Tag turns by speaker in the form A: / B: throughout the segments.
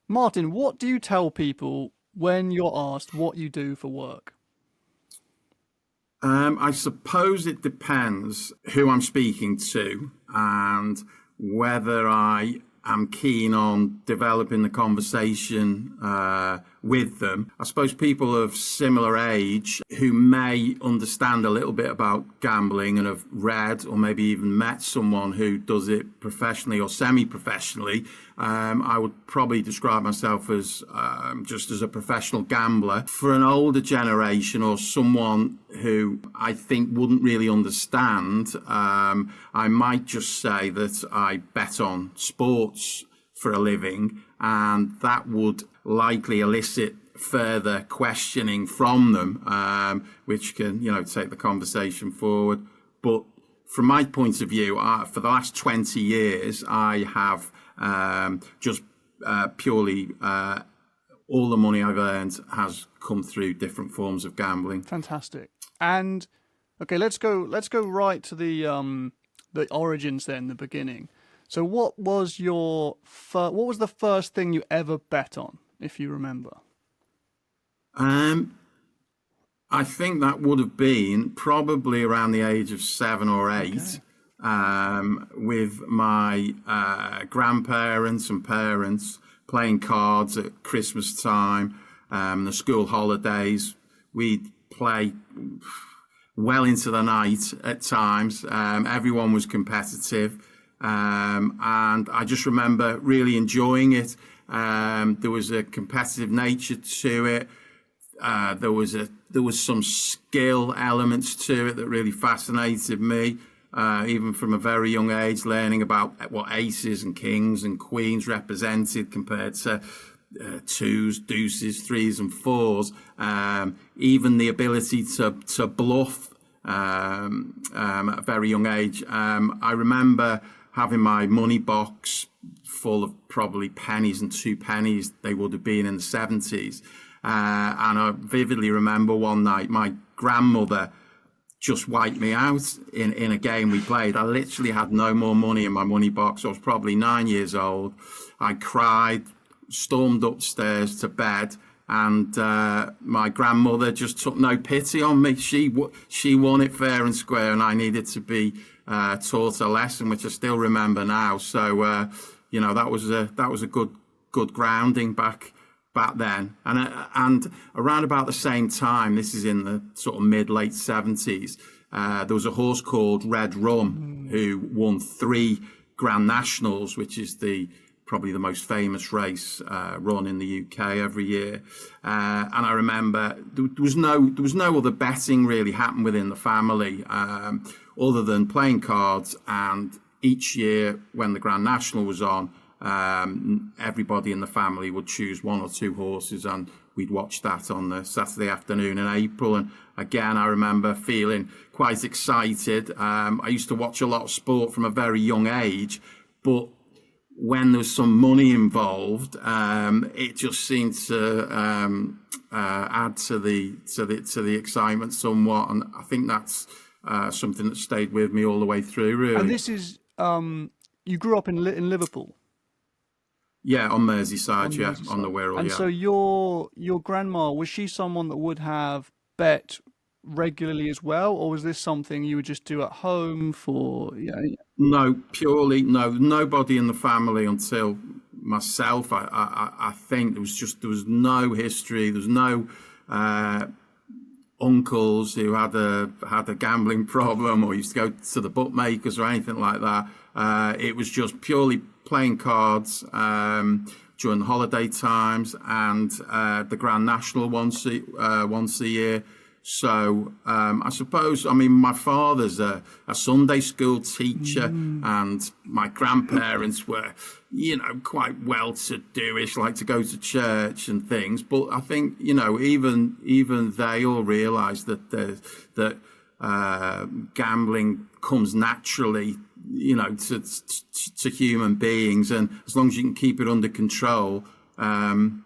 A: Martin, what do you tell people when you're asked what you do for work?
B: I suppose it depends who I'm speaking to and whether I am keen on developing the conversation with them. I suppose people of similar age who may understand a little bit about gambling and have read or maybe even met someone who does it professionally or semi-professionally, I would probably describe myself as just as a professional gambler. For an older generation or someone who I think wouldn't really understand, I might just say that I bet on sports for a living, and that would likely elicit further questioning from them, which can, take the conversation forward. But from my point of view, for the last 20 years, I have just purely all the money I've earned has come through different forms of gambling.
A: Fantastic. And okay, let's go right to the origins then, the beginning. So what was what was the first thing you ever bet on, if you remember?
B: I think that would have been probably around the age of 7 or 8, with my grandparents and parents playing cards at Christmas time, the school holidays. We'd play well into the night at times. Everyone was competitive. And I just remember really enjoying it. There was a competitive nature to it. There was some skill elements to it that really fascinated me, even from a very young age, learning about what aces and kings and queens represented compared to twos, deuces, threes and fours. Even the ability to bluff at a very young age. I remember having my money box full of probably pennies and 2 pennies, they would have been in the 70s. And I vividly remember one night my grandmother just wiped me out in a game we played. I literally had no more money in my money box. I was probably 9 years old. I cried, stormed upstairs to bed, and my grandmother just took no pity on me. She won it fair and square, and I needed to be taught a lesson, which I still remember now. So that was a good grounding back then. And around about the same time, this is in the sort of late 70s, there was a horse called Red Rum who won 3 Grand Nationals, which is probably the most famous race run in the UK every year. And I remember there was no other betting really happened within the family, other than playing cards. And each year when the Grand National was on, everybody in the family would choose 1 or 2 horses, and we'd watch that on the Saturday afternoon in April. And again, I remember feeling quite excited. I used to watch a lot of sport from a very young age, but when there was some money involved, it just seemed to add to the excitement somewhat. And I think that's something that stayed with me all the way through, really.
A: And this is you grew up in Liverpool.
B: Yeah, on Merseyside, on the Wirral.
A: And
B: yeah.
A: so your grandma, was she someone that would have bet regularly as well, or was this something you would just do at home for? Yeah.
B: No, purely no. Nobody in the family until myself. I think there was no history. There was no uncles who had a gambling problem or used to go to the bookmakers or anything like that. It was just purely playing cards during the holiday times and the Grand National once a year. So I suppose, my father's a Sunday school teacher, and my grandparents were, quite well-to-do-ish, like to go to church and things. But I think, even they all realised that gambling comes naturally, to human beings, and as long as you can keep it under control, then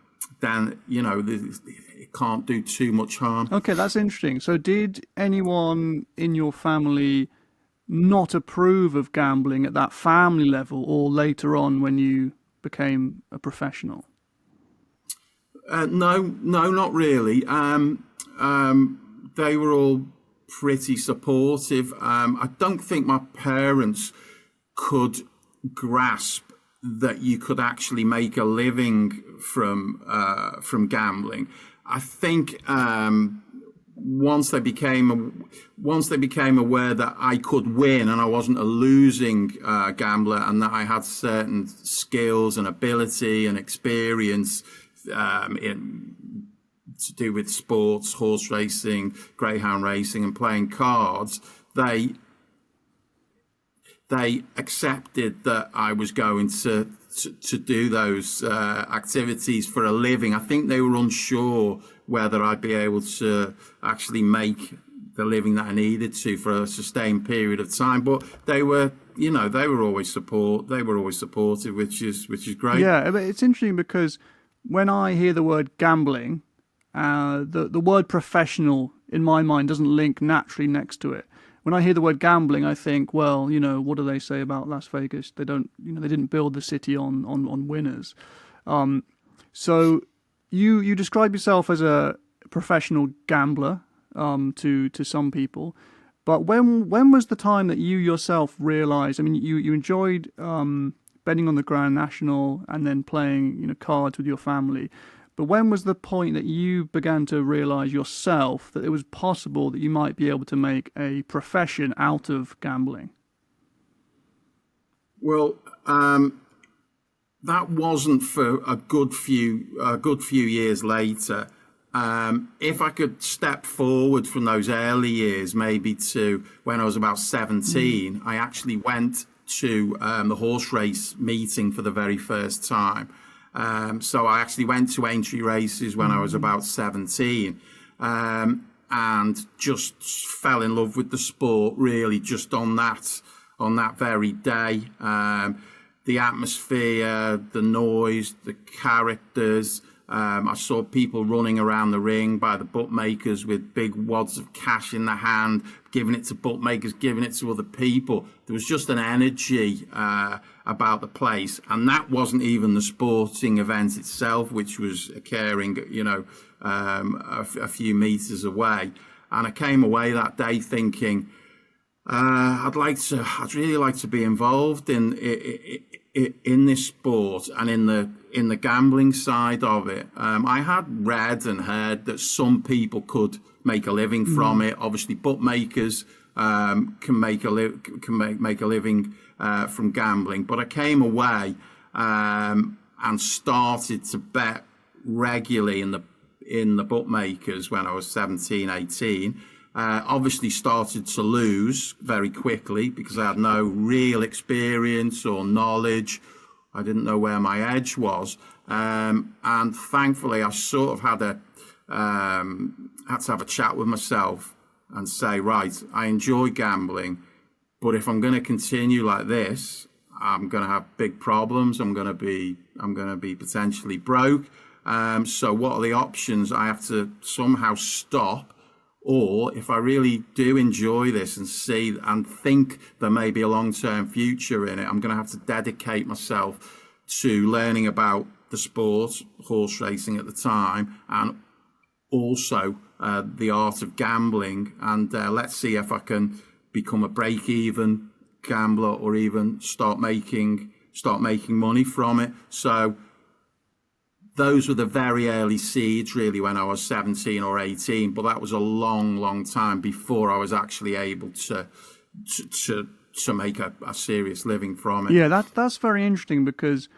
B: it can't do too much harm.
A: Okay, that's interesting. So did anyone in your family not approve of gambling at that family level, or later on when you became a professional?
B: No, not really. They were all pretty supportive. I don't think my parents could grasp that you could actually make a living from gambling. I think once they became aware that I could win and I wasn't a losing gambler, and that I had certain skills and ability and experience to do with sports, horse racing, greyhound racing, and playing cards, they accepted that I was going to do those activities for a living. I think they were unsure whether I'd be able to actually make the living that I needed to for a sustained period of time. But they were, they were always supportive, which is great.
A: Yeah, but it's interesting because when I hear the word gambling, the word professional in my mind doesn't link naturally next to it. When I hear the word gambling, I think, well, what do they say about Las Vegas? They don't, they didn't build the city on winners. So you describe yourself as a professional gambler to some people, but when was the time that you yourself realized? I mean, you enjoyed betting on the Grand National and then playing cards with your family. But when was the point that you began to realize yourself that it was possible that you might be able to make a profession out of gambling?
B: Well, that wasn't for a good few years later. If I could step forward from those early years, maybe to when I was about 17, I actually went to the horse race meeting for the very first time. So I actually went to entry races when I was about 17, and just fell in love with the sport really just on that very day. The atmosphere, the noise, the characters. I saw people running around the ring by the bookmakers with big wads of cash in the hand, giving it to bookmakers, giving it to other people. There was just an energy about the place, and that wasn't even the sporting event itself, which was occurring, a few meters away. And I came away that day thinking, I'd really like to be involved in this sport and in the gambling side of it. I had read and heard that some people could make a living from it. Obviously, bookmakers can make a living from gambling. But I came away and started to bet regularly in the bookmakers when I was 17, 18. Obviously started to lose very quickly because I had no real experience or knowledge. I didn't know where my edge was. And thankfully I sort of had to have a chat with myself and say, right, I enjoy gambling, but if I'm going to continue like this, I'm going to have big problems. I'm going to be potentially broke. So what are the options? I have to somehow stop. Or if I really do enjoy this and see and think there may be a long-term future in it, I'm going to have to dedicate myself to learning about the sport, horse racing at the time, and also the art of gambling. And let's see if I can become a break-even gambler or even start making money from it. So those were the very early seeds, really, when I was 17 or 18. But that was a long, long time before I was actually able to make a serious living from it.
A: Yeah, that's very interesting because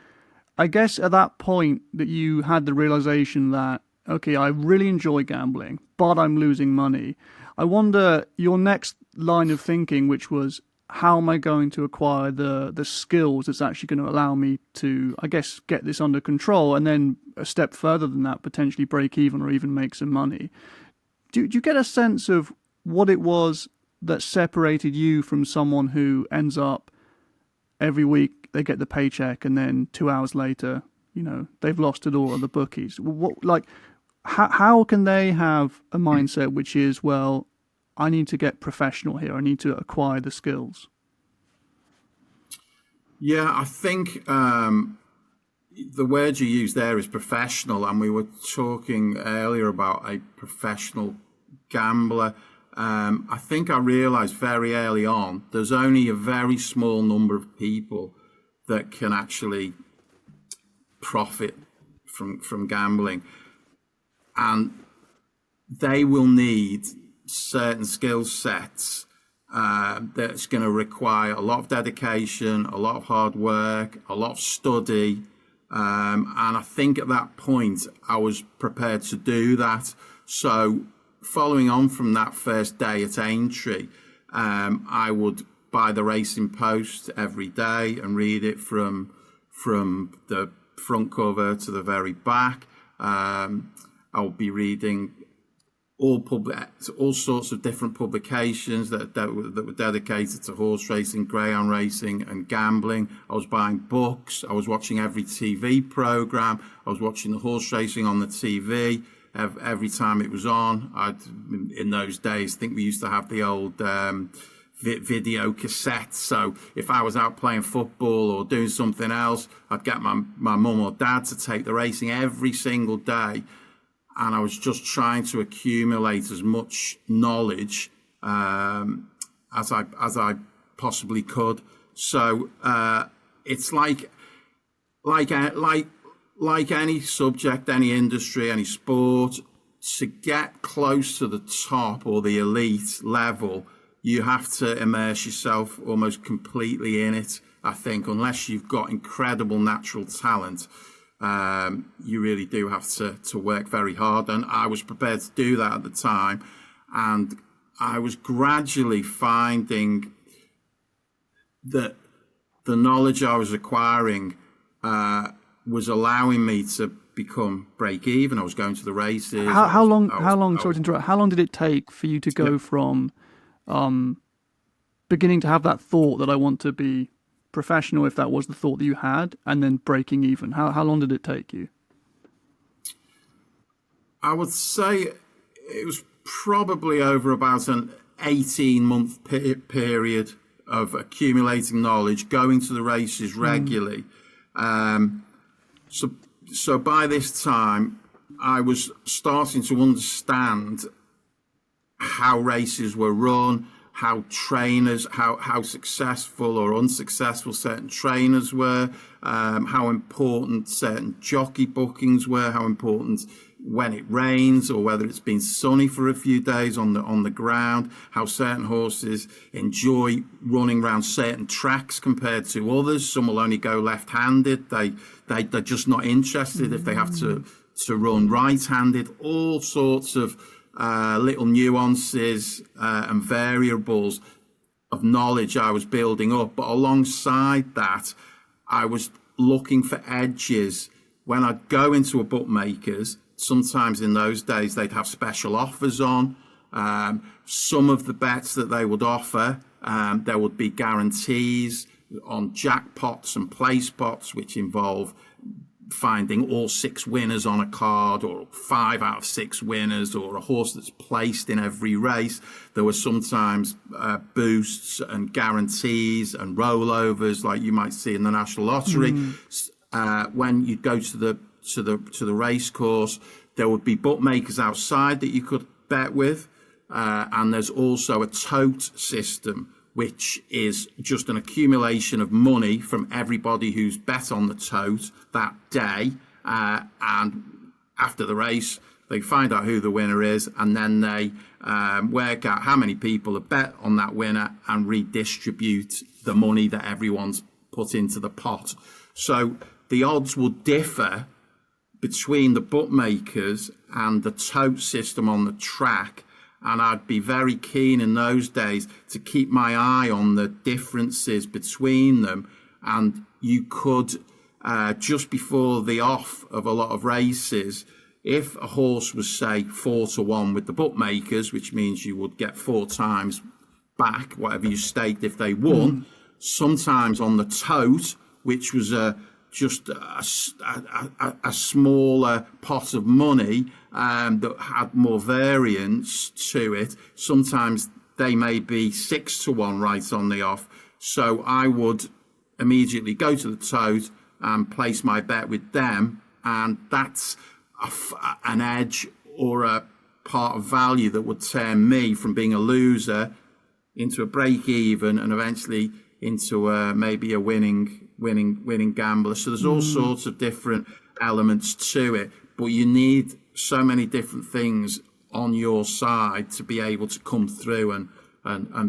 A: I guess at that point that you had the realization that, okay, I really enjoy gambling, but I'm losing money. I wonder your next line of thinking, which was, how am I going to acquire the skills that's actually going to allow me to, I guess, get this under control, and then a step further than that, potentially break even or even make some money. Do you get a sense of what it was that separated you from someone who ends up every week they get the paycheck and then 2 hours later, they've lost it all at the bookies? How can they have a mindset which is, well, I need to get professional here. I need to acquire the skills.
B: Yeah, I think the word you use there is professional, and we were talking earlier about a professional gambler. I think I realised very early on there's only a very small number of people that can actually profit from gambling, and they will need certain skill sets that's going to require a lot of dedication, a lot of hard work, a lot of study. And I think at that point I was prepared to do that. So following on from that first day at Aintree, I would buy the Racing Post every day and read it from the front cover to the very back. I would be reading all sorts of different publications that were dedicated to horse racing, greyhound racing, and gambling. I was buying books. I was watching every TV program. I was watching the horse racing on the TV every time it was on. In those days, I think we used to have the old video cassettes. So if I was out playing football or doing something else, I'd get my mum or dad to take the racing every single day. And I was just trying to accumulate as much knowledge as I possibly could. So it's like any subject, any industry, any sport. To get close to the top or the elite level, you have to immerse yourself almost completely in it. I think unless you've got incredible natural talent. You really do have to work very hard, and I was prepared to do that at the time, and I was gradually finding that the knowledge I was acquiring was allowing me to become break even. I was going to the races.
A: How long? Sorry to interrupt. How long did it take for you to go from beginning to have that thought that I want to be professional, if that was the thought that you had, and then breaking even? How long did it take you?
B: I would say it was probably over about an 18-month period of accumulating knowledge, going to the races regularly. So by this time, I was starting to understand how races were run, how trainers, how successful or unsuccessful certain trainers were, how important certain jockey bookings were, how important when it rains or whether it's been sunny for a few days on the ground, how certain horses enjoy running around certain tracks compared to others. Some will only go left-handed. They're just not interested if they have to run right-handed. All sorts of little nuances and variables of knowledge I was building up. But alongside that, I was looking for edges. When I'd go into a bookmaker's, sometimes in those days they'd have special offers on. Some of the bets that they would offer, there would be guarantees on jackpots and place pots, which involve finding all 6 winners on a card, or 5 out of 6 winners, or a horse that's placed in every race. There were sometimes boosts and guarantees and rollovers, like you might see in the National Lottery. When you go to the race course, there would be bookmakers outside that you could bet with, and there's also a tote system, which is just an accumulation of money from everybody who's bet on the tote that day. And after the race, they find out who the winner is, and then they work out how many people have bet on that winner and redistribute the money that everyone's put into the pot. So the odds will differ between the bookmakers and the tote system on the track. And I'd be very keen in those days to keep my eye on the differences between them. And you could, just before the off of a lot of races, if a horse was, say, 4-1 with the bookmakers, which means you would get 4 times back whatever you staked if they won, sometimes on the tote, which was just a smaller pot of money that had more variance to it, sometimes they may be 6-1 right on the off. So I would immediately go to the tote, and place my bet with them, and that's an edge or a part of value that would turn me from being a loser into a break even and eventually into maybe a winning gambler. So there's all sorts of different elements to it, but you need so many different things on your side to be able to come through and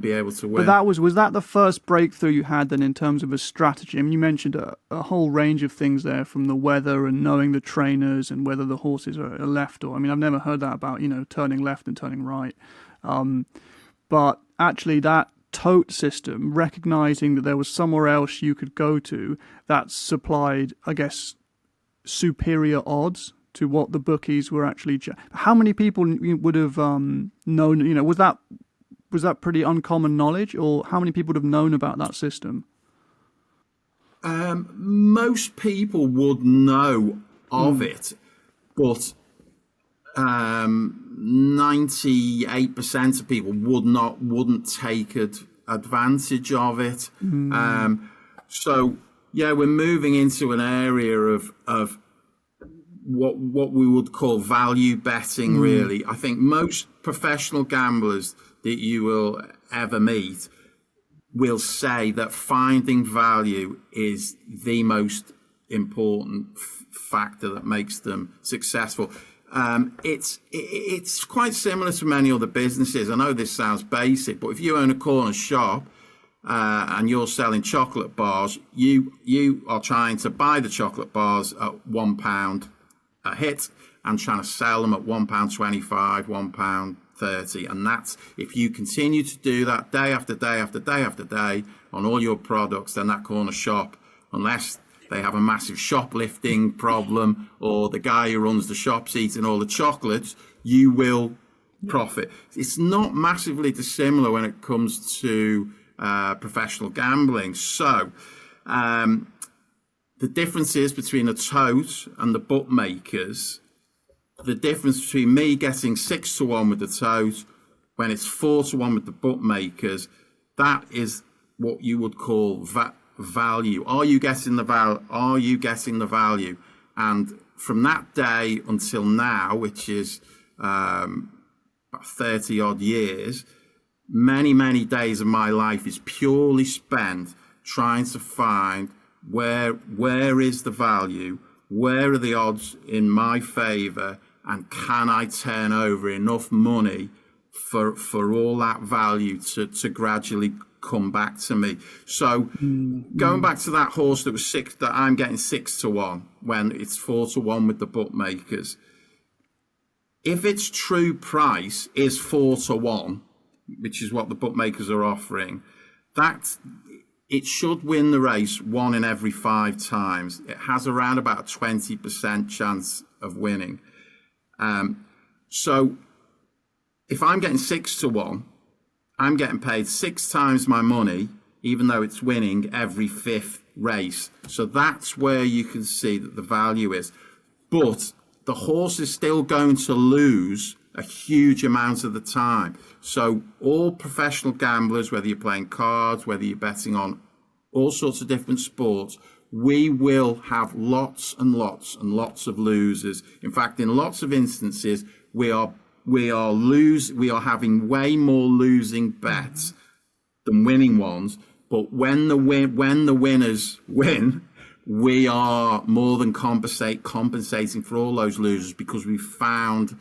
B: be able to win.
A: But was that the first breakthrough you had then in terms of a strategy? I mean, you mentioned a whole range of things there, from the weather and knowing the trainers and whether the horses are left or, I mean, I've never heard that about, turning left and turning right. But actually that tote system, recognizing that there was somewhere else you could go to that supplied, I guess, superior odds to what the bookies were actually. How many people would have known? Was that pretty uncommon knowledge, or how many people would have known about that system?
B: Most people would know of it, but 98% of people wouldn't take advantage of it. So yeah, we're moving into an area of what we would call value betting. Really, I think most professional gamblers that you will ever meet will say that finding value is the most important factor that makes them successful. It's quite similar to many other businesses. I know this sounds basic, but if you own a corner shop and you're selling chocolate bars, you are trying to buy the chocolate bars at £1 a hit and trying to sell them at £1.25, £1.30, and that's, if you continue to do that day after day after day after day on all your products, then that corner shop, unless they have a massive shoplifting problem or the guy who runs the shop's eating all the chocolates, you will profit. It's not massively dissimilar when it comes to professional gambling. So the differences between the tote and the bookmakers, the difference between me getting 6-1 with the tote when it's 4-1 with the bookmakers, that is what you would call value. Are you getting the value? Are you getting the value? And from that day until now, which is about 30 odd years, many days of my life is purely spent trying to find where is the value, where are the odds in my favor, and can I turn over enough money for all that value to gradually come back to me. So going back to that horse that was that I'm getting 6-1 when it's 4-1 with the bookmakers, if its true price is 4-1, which is what the bookmakers are offering, that it should win the race 1 in every 5 times. It has around about a 20% chance of winning. So if I'm getting 6-1, I'm getting paid 6 times my money, even though it's winning every 5th race. So that's where you can see that the value is. But the horse is still going to lose a huge amount of the time. So all professional gamblers, whether you're playing cards, whether you're betting on all sorts of different sports, we will have lots and lots and lots of losers. In fact, in lots of instances, we are having way more losing bets than winning ones. But when the winners win, we are more than compensating for all those losers because we found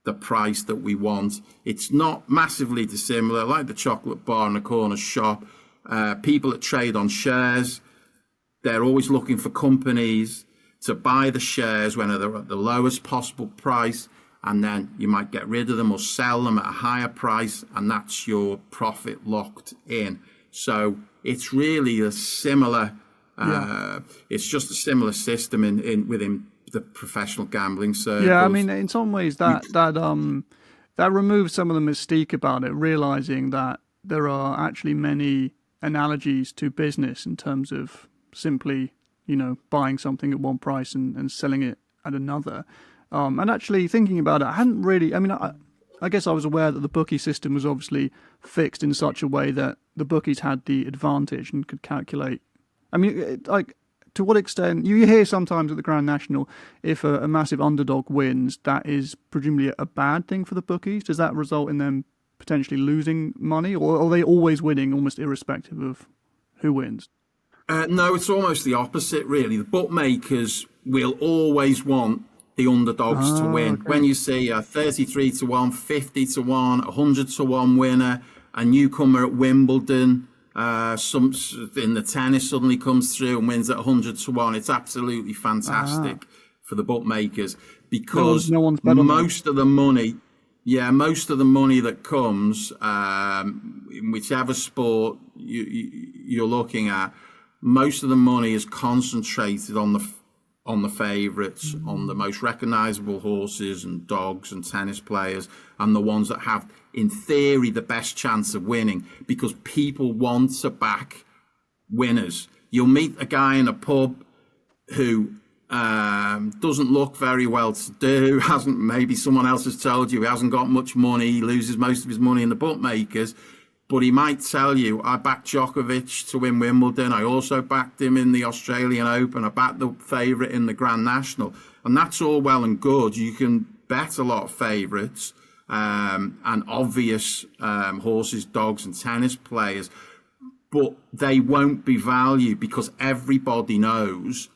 B: the price that we want. It's not massively dissimilar, like the chocolate bar in the corner shop. People that trade on shares, they're always looking for companies to buy the shares when they're at the lowest possible price, and then you might get rid of them or sell them at a higher price, and that's your profit locked in. So it's really a similar, it's just a similar system within the professional gambling circles.
A: Yeah, I mean, in some ways that removes some of the mystique about it, realizing that there are actually many analogies to business in terms of simply, buying something at one price and selling it at another. And actually thinking about it, I hadn't really, I guess I was aware that the bookie system was obviously fixed in such a way that the bookies had the advantage and could calculate. I mean, to what extent you hear sometimes at the Grand National, if a massive underdog wins, that is presumably a bad thing for the bookies. Does that result in them potentially losing money, or are they always winning, almost irrespective of who wins?
B: No, it's almost the opposite, really. The bookmakers will always want the underdogs to win.
A: Okay.
B: When you see a 33 to 1, 50 to 1, 100 to 1 winner, a newcomer at Wimbledon, some in the tennis suddenly comes through and wins at 100 to 1, it's absolutely fantastic for the bookmakers, because
A: no one's bet on
B: most of the money, most of the money that comes in whichever sport you're looking at, most of the money is concentrated on the favourites, on the most recognisable horses and dogs and tennis players, and the ones that have, in theory, the best chance of winning, because people want to back winners. You'll meet a guy in a pub who doesn't look very well to do, hasn't, maybe someone else has told you he hasn't got much money, he loses most of his money in the bookmakers, but he might tell you, I backed Djokovic to win Wimbledon, I also backed him in the Australian Open, I backed the favourite in the Grand National. And that's all well and good. You can bet a lot of favourites and obvious horses, dogs and tennis players, but they won't be valued because everybody knows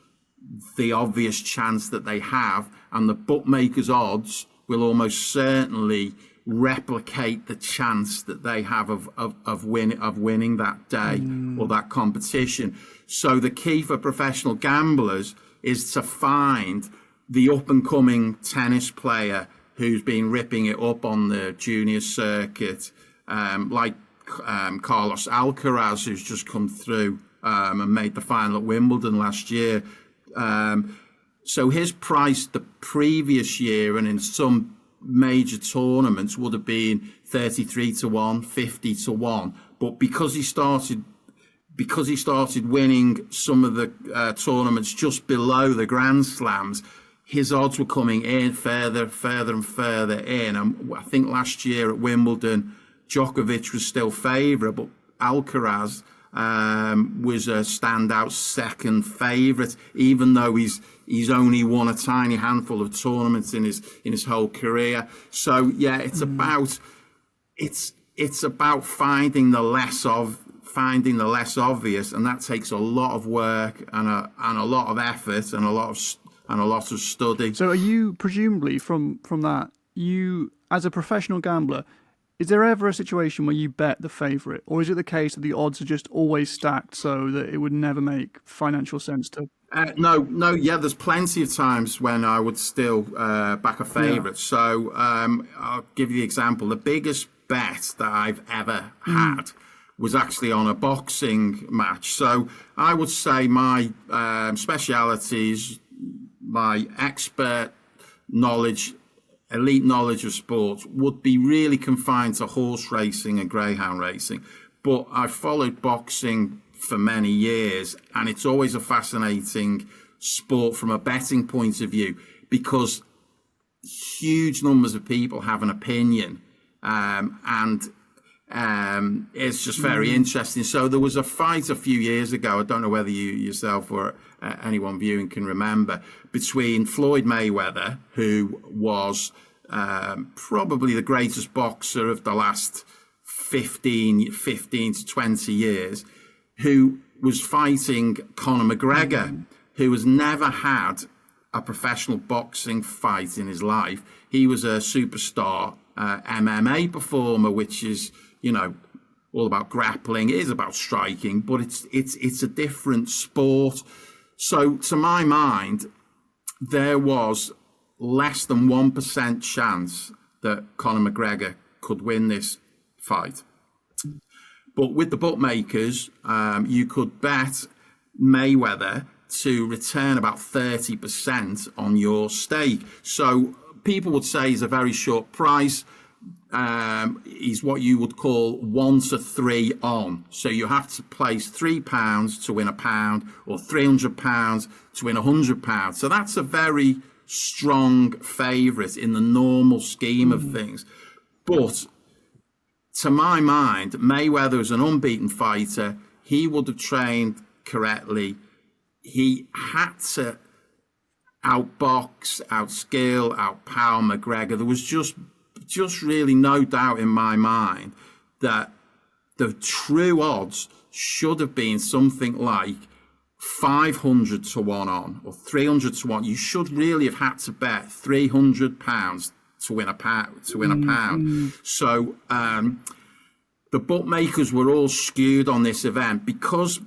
B: the obvious chance that they have, and the bookmakers' odds will almost certainly replicate the chance that they have of winning that day or that competition. So the key for professional gamblers is to find the up-and-coming tennis player who's been ripping it up on the junior circuit, like Carlos Alcaraz, who's just come through and made the final at Wimbledon last year. So his price the previous year and in some major tournaments would have been 33 to 1, 50 to 1. But because he started winning some of the tournaments just below the Grand Slams, his odds were coming in further and further in. And I think last year at Wimbledon, Djokovic was still favourite, but Alcaraz was a standout second favourite, even though he's only won a tiny handful of tournaments in his whole career. So yeah, it's about finding the less obvious, and that takes a lot of work and a lot of effort and a lot of study.
A: So are you, presumably from that, you as a professional gambler, is there ever a situation where you bet the favourite, or is it the case that the odds are just always stacked so that it would never make financial sense to?
B: No, there's plenty of times when I would still back a favourite. Yeah. So I'll give you the example. The biggest bet that I've ever had was actually on a boxing match. So I would say my specialities, my expert knowledge, elite knowledge of sports would be really confined to horse racing and greyhound racing. But I followed boxing for many years, and it's always a fascinating sport from a betting point of view because huge numbers of people have an opinion, and it's just very interesting. So there was a fight a few years ago, I don't know whether you yourself or anyone viewing can remember, between Floyd Mayweather, who was probably the greatest boxer of the last 15 to 20 years, who was fighting Conor McGregor, who has never had a professional boxing fight in his life. He was a superstar MMA performer, which is, all about grappling. It is about striking, but it's a different sport. So to my mind, there was less than 1% chance that Conor McGregor could win this fight. But with the bookmakers, you could bet Mayweather to return about 30% on your stake. So people would say he's a very short price. He's what you would call 1 to 3 on. So you have to place £3 to win £1 or £300 to win £100. So that's a very strong favourite in the normal scheme of things. But to my mind, Mayweather is an unbeaten fighter. He would have trained correctly. he had to outbox, outskill, outpower McGregor. There was just really no doubt in my mind that the true odds should have been something like 500 to 1 on, or 300 to 1. You should really have had to bet £300 to win a pound. So the bookmakers were all skewed on this event because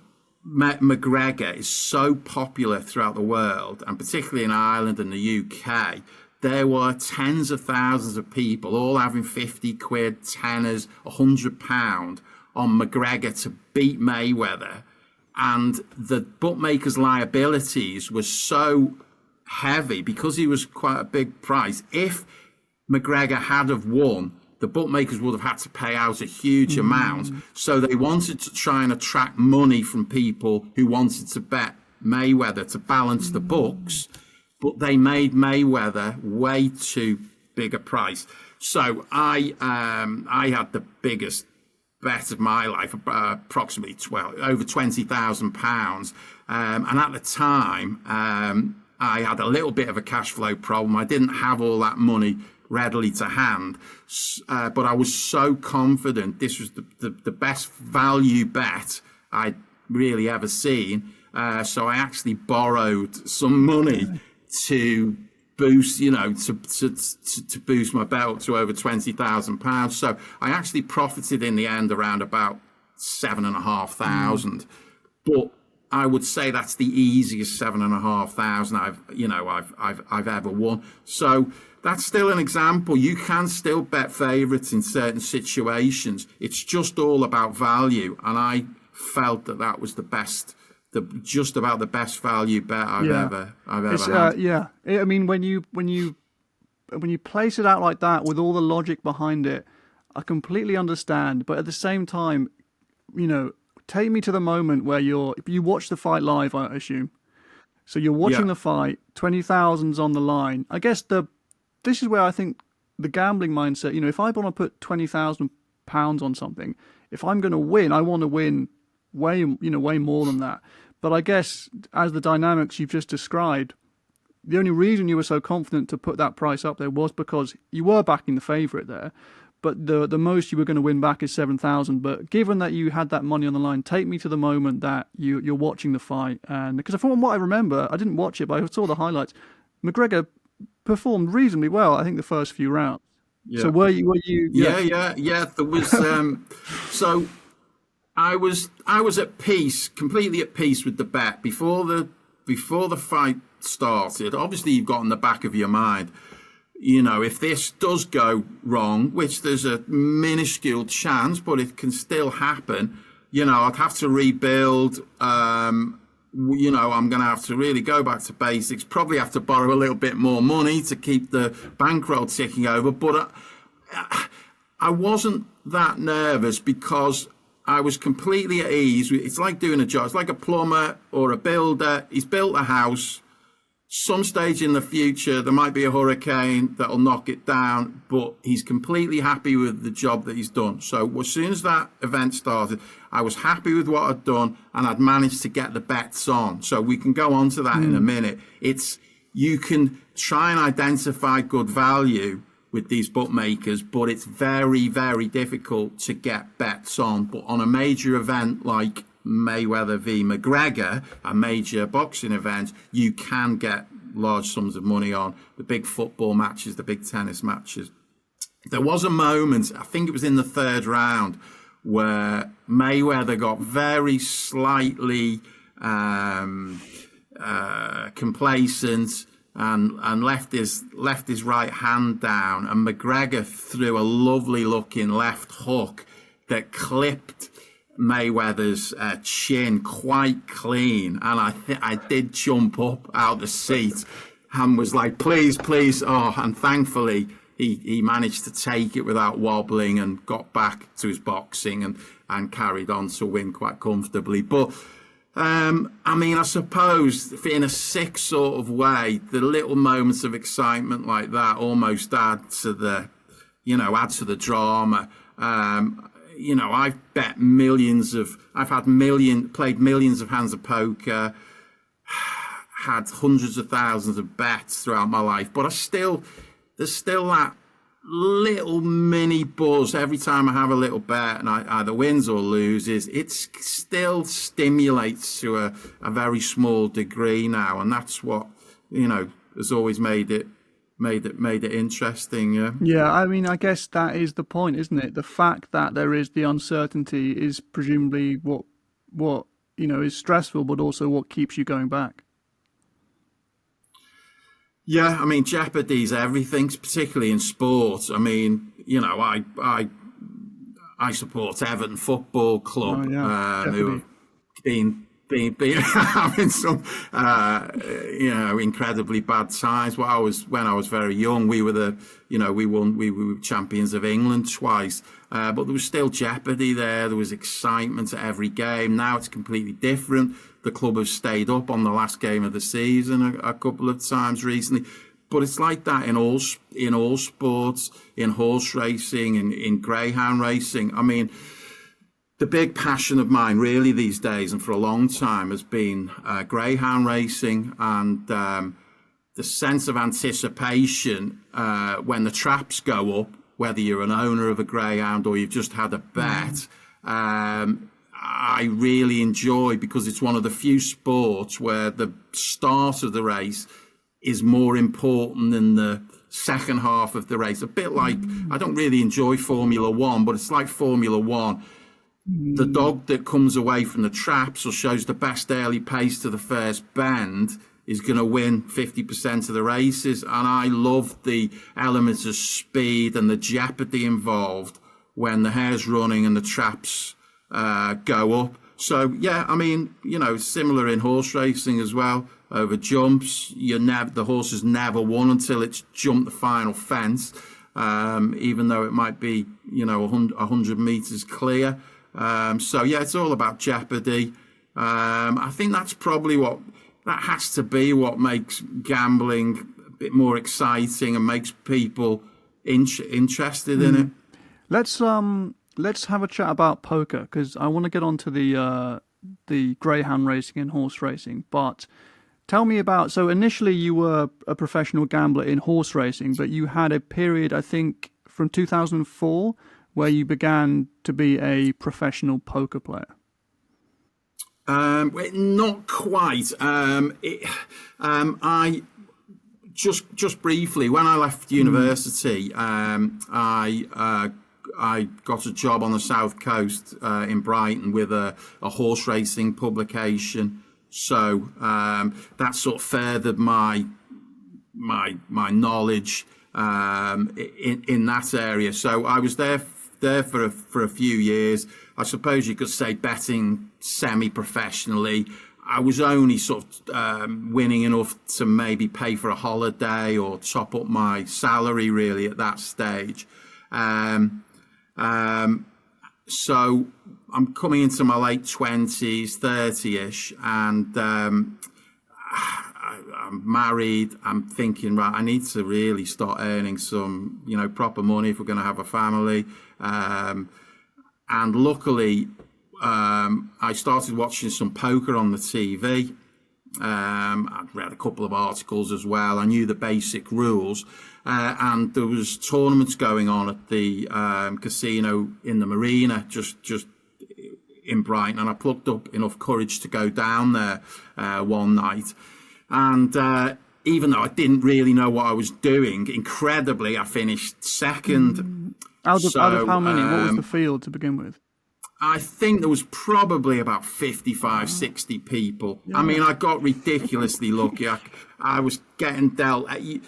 B: McGregor is so popular throughout the world, and particularly in Ireland and the UK. There were tens of thousands of people all having 50 quid, tenors, £100 on McGregor to beat Mayweather. And the bookmakers' liabilities were so heavy because he was quite a big price. If McGregor had have won, the bookmakers would have had to pay out a huge amount. So they wanted to try and attract money from people who wanted to bet Mayweather to balance the books, but they made Mayweather way too big a price. So I had the biggest bet of my life, approximately over £20,000. And at the time, I had a little bit of a cash flow problem. I didn't have all that money readily to hand, but I was so confident this was the best value bet I'd really ever seen. So I actually borrowed some money to boost, to boost my bet up to over £20,000. So I actually profited in the end around about 7,500. But I would say that's the easiest 7,500 I've ever won. So that's still an example. You can still bet favourites in certain situations. It's just all about value, and I felt that was the best, just about the best value bet I've ever had.
A: Yeah, I mean, when you place it out like that with all the logic behind it, I completely understand. But at the same time, take me to the moment where if you watch the fight live, I assume. So you're watching the fight, 20,000's on the line. I guess this is where I think the gambling mindset, if I want to put £20,000 on something, if I'm going to win, I want to win way more than that. But I guess as the dynamics you've just described, the only reason you were so confident to put that price up there was because you were backing the favourite there. But the most you were going to win back is 7,000. But given that you had that money on the line, take me to the moment that you're watching the fight. And because from what I remember, I didn't watch it, but I saw the highlights. McGregor performed reasonably well, I think, the first few rounds. Yeah. So were you?
B: Yeah. There was so I was at peace, completely at peace with the bet before the fight started. Obviously, you've got in the back of your mind, if this does go wrong, which there's a minuscule chance, but it can still happen. I'd have to rebuild. I'm going to have to really go back to basics, probably have to borrow a little bit more money to keep the bankroll ticking over. But I wasn't that nervous because I was completely at ease. It's like doing a job. It's like a plumber or a builder. He's built a house. Some stage in the future, there might be a hurricane that'll knock it down, but he's completely happy with the job that he's done. So as soon as that event started, I was happy with what I'd done, and I'd managed to get the bets on. So we can go on to that in a minute. You can try and identify good value with these bookmakers, but it's very, very difficult to get bets on. But on a major event like Mayweather v McGregor, a major boxing event, you can get large sums of money on the big football matches, the big tennis matches. There was a moment, I think it was in the third round, where Mayweather got very slightly complacent and left his right hand down, and McGregor threw a lovely looking left hook that clipped Mayweather's chin quite clean, and I did jump up out the seat and was like, please, and thankfully he managed to take it without wobbling and got back to his boxing and carried on to win quite comfortably. But I suppose in a sick sort of way, the little moments of excitement like that almost add to the drama. I've bet played millions of hands of poker, had hundreds of thousands of bets throughout my life, but there's still that little mini buzz every time I have a little bet and I either wins or loses. It still stimulates to a very small degree now, and that's what has always made it interesting. Yeah.
A: Yeah, I mean, I guess that is the point, isn't it? The fact that there is the uncertainty is presumably what is stressful, but also what keeps you going back.
B: Yeah, I mean, jeopardy's everything, particularly in sports. I mean, I support Everton Football
A: Oh
B: Club,
A: yeah,
B: who have
A: jeopardy.
B: been having some, incredibly bad times. When I was very young, we were we were champions of England twice, but there was still jeopardy there. There was excitement at every game. Now it's completely different. The club have stayed up on the last game of the season a couple of times recently. But it's like that in all sports, in horse racing, in greyhound racing. I mean, the big passion of mine really these days and for a long time has been greyhound racing, and the sense of anticipation when the traps go up, whether you're an owner of a greyhound or you've just had a bet. I really enjoy, because it's one of the few sports where the start of the race is more important than the second half of the race. A bit like, I don't really enjoy Formula One, but it's like Formula One. The dog that comes away from the traps or shows the best early pace to the first bend is going to win 50% of the races. And I love the elements of speed and the jeopardy involved when the hare's running and the traps go up. So yeah, I mean, similar in horse racing as well. Over jumps, the horse has never won until it's jumped the final fence, even though it might be 100 meters clear. So yeah, it's all about jeopardy. I think that's probably that has to be what makes gambling a bit more exciting and makes people interested in it.
A: Let's have a chat about poker, because I want to get onto the greyhound racing and horse racing. But tell me about, so initially you were a professional gambler in horse racing, but you had a period, I think, from 2004 where you began to be a professional poker player.
B: Not quite. I just briefly, when I left university, I got a job on the south coast in Brighton with a horse racing publication. So that sort of furthered my knowledge in that area. So I was there for a few years. I suppose you could say betting semi-professionally. I was only sort of winning enough to maybe pay for a holiday or top up my salary really at that stage. So I'm coming into my late 20s, 30-ish, and I'm married. I'm thinking, right, I need to really start earning some, proper money if we're going to have a family. And luckily, I started watching some poker on the TV. I'd read a couple of articles as well. I knew the basic rules. And there was tournaments going on at the casino in the marina, just in Brighton. And I plucked up enough courage to go down there one night. And even though I didn't really know what I was doing, incredibly, I finished second.
A: Out of how many? What was the field to begin with?
B: I think there was probably about 55, 60 people. Yeah. I mean, I got ridiculously lucky. I was getting dealt. I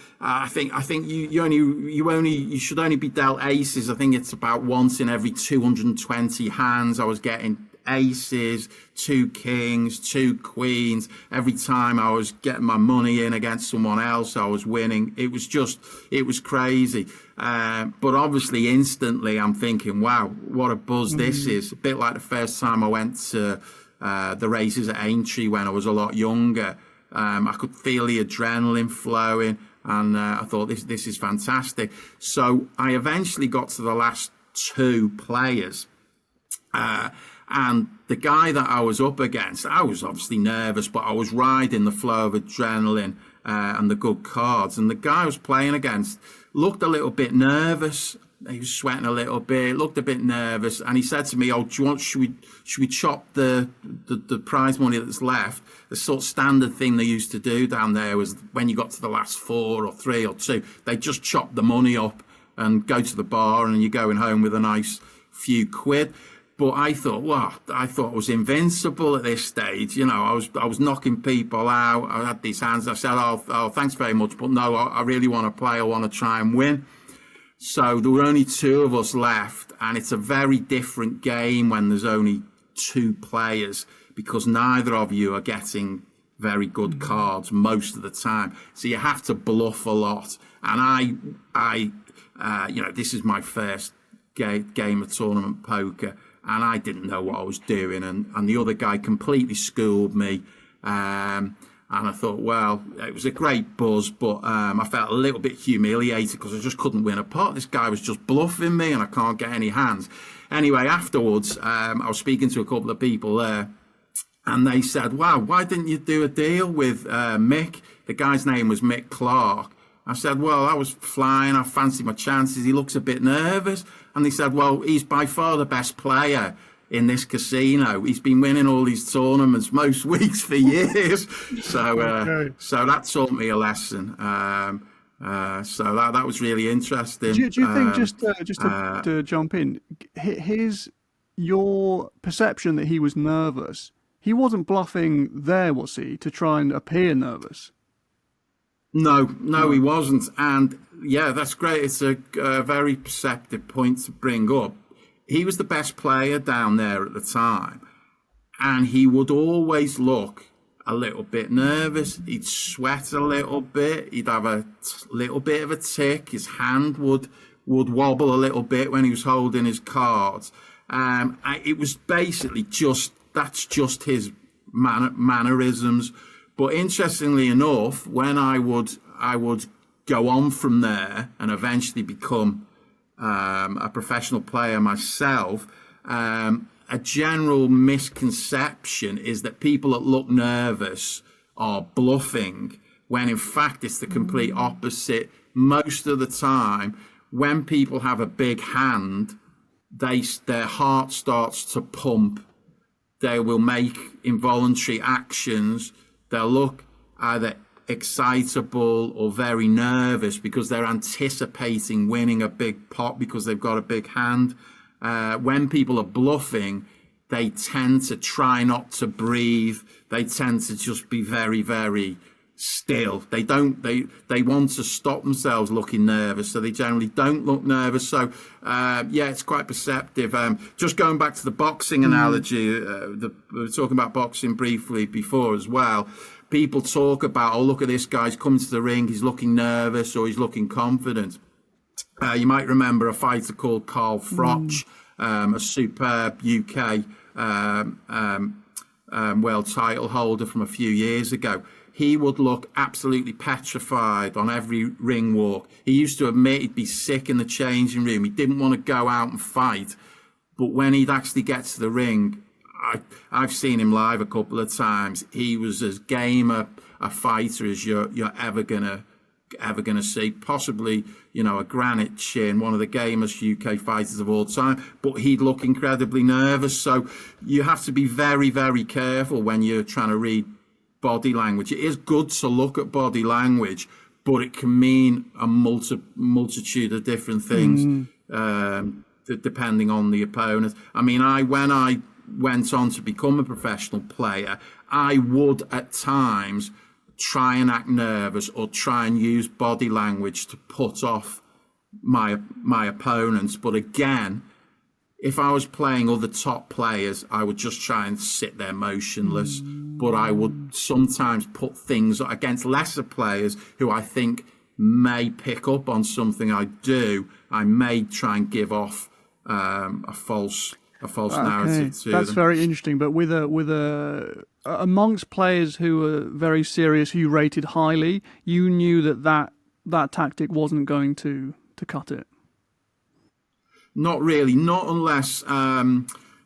B: think you should only be dealt aces. I think it's about once in every 220 hands. I was getting aces, 2 kings, 2 queens. Every time I was getting my money in against someone else, I was winning. It was crazy. But obviously instantly I'm thinking, wow, what a buzz this is. A bit like the first time I went to the races at Aintree when I was a lot younger. I could feel the adrenaline flowing, and I thought this is fantastic. So I eventually got to the last 2 players, And the guy that I was up against, I was obviously nervous, but I was riding the flow of adrenaline and the good cards. And the guy I was playing against looked a little bit nervous. He was sweating a little bit, looked a bit nervous, and he said to me, "Oh, do you want? Should we chop the prize money that's left?" The sort of standard thing they used to do down there was when you got to the last 4 or 3 or 2, they just chop the money up and go to the bar, and you're going home with a nice few quid. But I thought, I was invincible at this stage. You know, I was knocking people out. I had these hands. I said, "Oh, thanks very much, but no, I really want to play. I want to try and win." So there were only 2 of us left, and it's a very different game when there's only 2 players, because neither of you are getting very good cards most of the time. So you have to bluff a lot. And this is my first game of tournament poker, and I didn't know what I was doing, and the other guy completely schooled me. And I thought, well, it was a great buzz, but I felt a little bit humiliated because I just couldn't win a pot. This guy was just bluffing me, and I can't get any hands. Anyway, afterwards, I was speaking to a couple of people there, and they said, "Wow, why didn't you do a deal with Mick?" The guy's name was Mick Clark. I said, "Well, I was flying. I fancied my chances. He looks a bit nervous." And they said, "Well, he's by far the best player in this casino. He's been winning all these tournaments most weeks for years." So that taught me a lesson. So that was really interesting.
A: Do you think, just to jump in, your perception that he was nervous, he wasn't bluffing there, was he, to try and appear nervous?
B: No, he wasn't. And yeah, that's great. It's a very perceptive point to bring up. He was the best player down there at the time, and he would always look a little bit nervous. He'd sweat a little bit. He'd have a little bit of a tic. His hand would wobble a little bit when he was holding his cards. It was basically that's just his mannerisms. But interestingly enough, when I would go on from there and eventually become a professional player myself, a general misconception is that people that look nervous are bluffing, when in fact it's the complete opposite. Most of the time, when people have a big hand, their heart starts to pump. They will make involuntary actions. They'll look either excitable or very nervous because they're anticipating winning a big pot because they've got a big hand. When people are bluffing, they tend to try not to breathe. They tend to just be very, very still. They want to stop themselves looking nervous, so they generally don't look nervous. So it's quite perceptive. Just going back to the boxing analogy, we were talking about boxing briefly before as well. People talk about, "Oh, look at this guy, he's coming to the ring, he's looking nervous or he's looking confident." You might remember a fighter called Carl Froch, a superb UK world title holder from a few years ago. He would look absolutely petrified on every ring walk. He used to admit he'd be sick in the changing room. He didn't want to go out and fight. But when he'd actually get to the ring, I've seen him live a couple of times. He was as game a fighter as you're ever gonna see. Possibly, a granite chin, one of the gamest UK fighters of all time. But he'd look incredibly nervous. So you have to be very, very careful when you're trying to read body language. It is good to look at body language, but it can mean a multitude of different things, depending on the opponent. I mean, when I went on to become a professional player, I would at times try and act nervous or try and use body language to put off my opponents. But again, if I was playing other top players, I would just try and sit there motionless. But I would sometimes put things against lesser players who I think may pick up on something I do. I may try and give off a false narrative to
A: That's
B: them.
A: very interesting. But with amongst players who were very serious, who you rated highly, you knew that tactic wasn't going to cut it.
B: Not really, not unless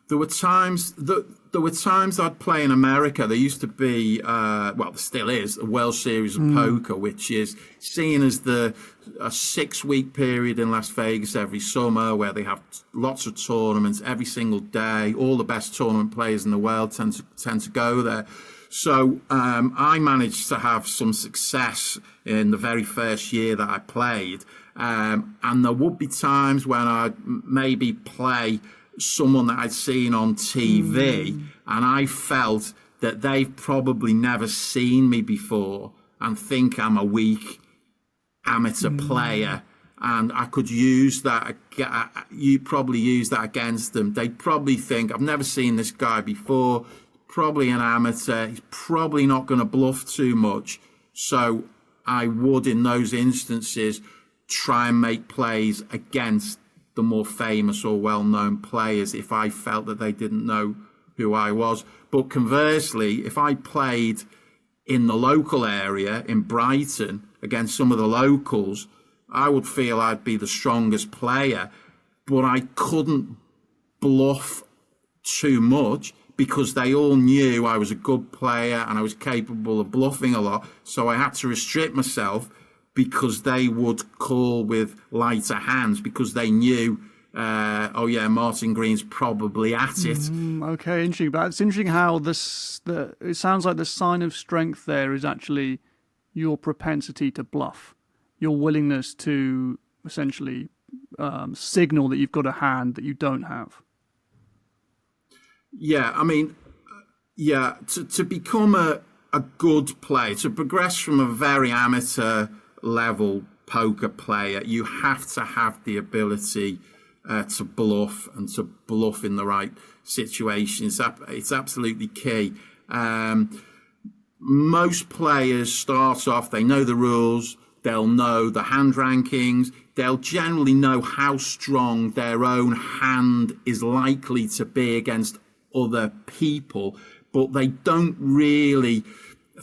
B: there There were times I'd play in America. There used to be, well, there still is, a World Series of Poker, which is seen as a 6-week period in Las Vegas every summer, where they have lots of tournaments every single day. All the best tournament players in the world tend to go there. So I managed to have some success in the very first year that I played, and there would be times when I'd maybe play someone that I'd seen on TV, and I felt that they've probably never seen me before and think I'm a weak amateur player, and I could use that. You probably use that against them. They'd probably think, I've never seen this guy before, probably an amateur, he's probably not going to bluff too much. So I would, in those instances, try and make plays against the more famous or well-known players if I felt that they didn't know who I was. But conversely, if I played in the local area in Brighton against some of the locals, I would feel I'd be the strongest player, but I couldn't bluff too much because they all knew I was a good player and I was capable of bluffing a lot. So I had to restrict myself, because they would call with lighter hands, because they knew, oh yeah, Martin Green's probably at it.
A: Okay, interesting. But it's interesting how it sounds like the sign of strength there is actually your propensity to bluff, your willingness to essentially signal that you've got a hand that you don't have.
B: Yeah, I mean, yeah, to become a good player, to progress from a very amateur level poker player, you have to have the ability to bluff, and to bluff in the right situations. It's absolutely key. Most players start off, they know the rules, they'll know the hand rankings, they'll generally know how strong their own hand is likely to be against other people, but they don't really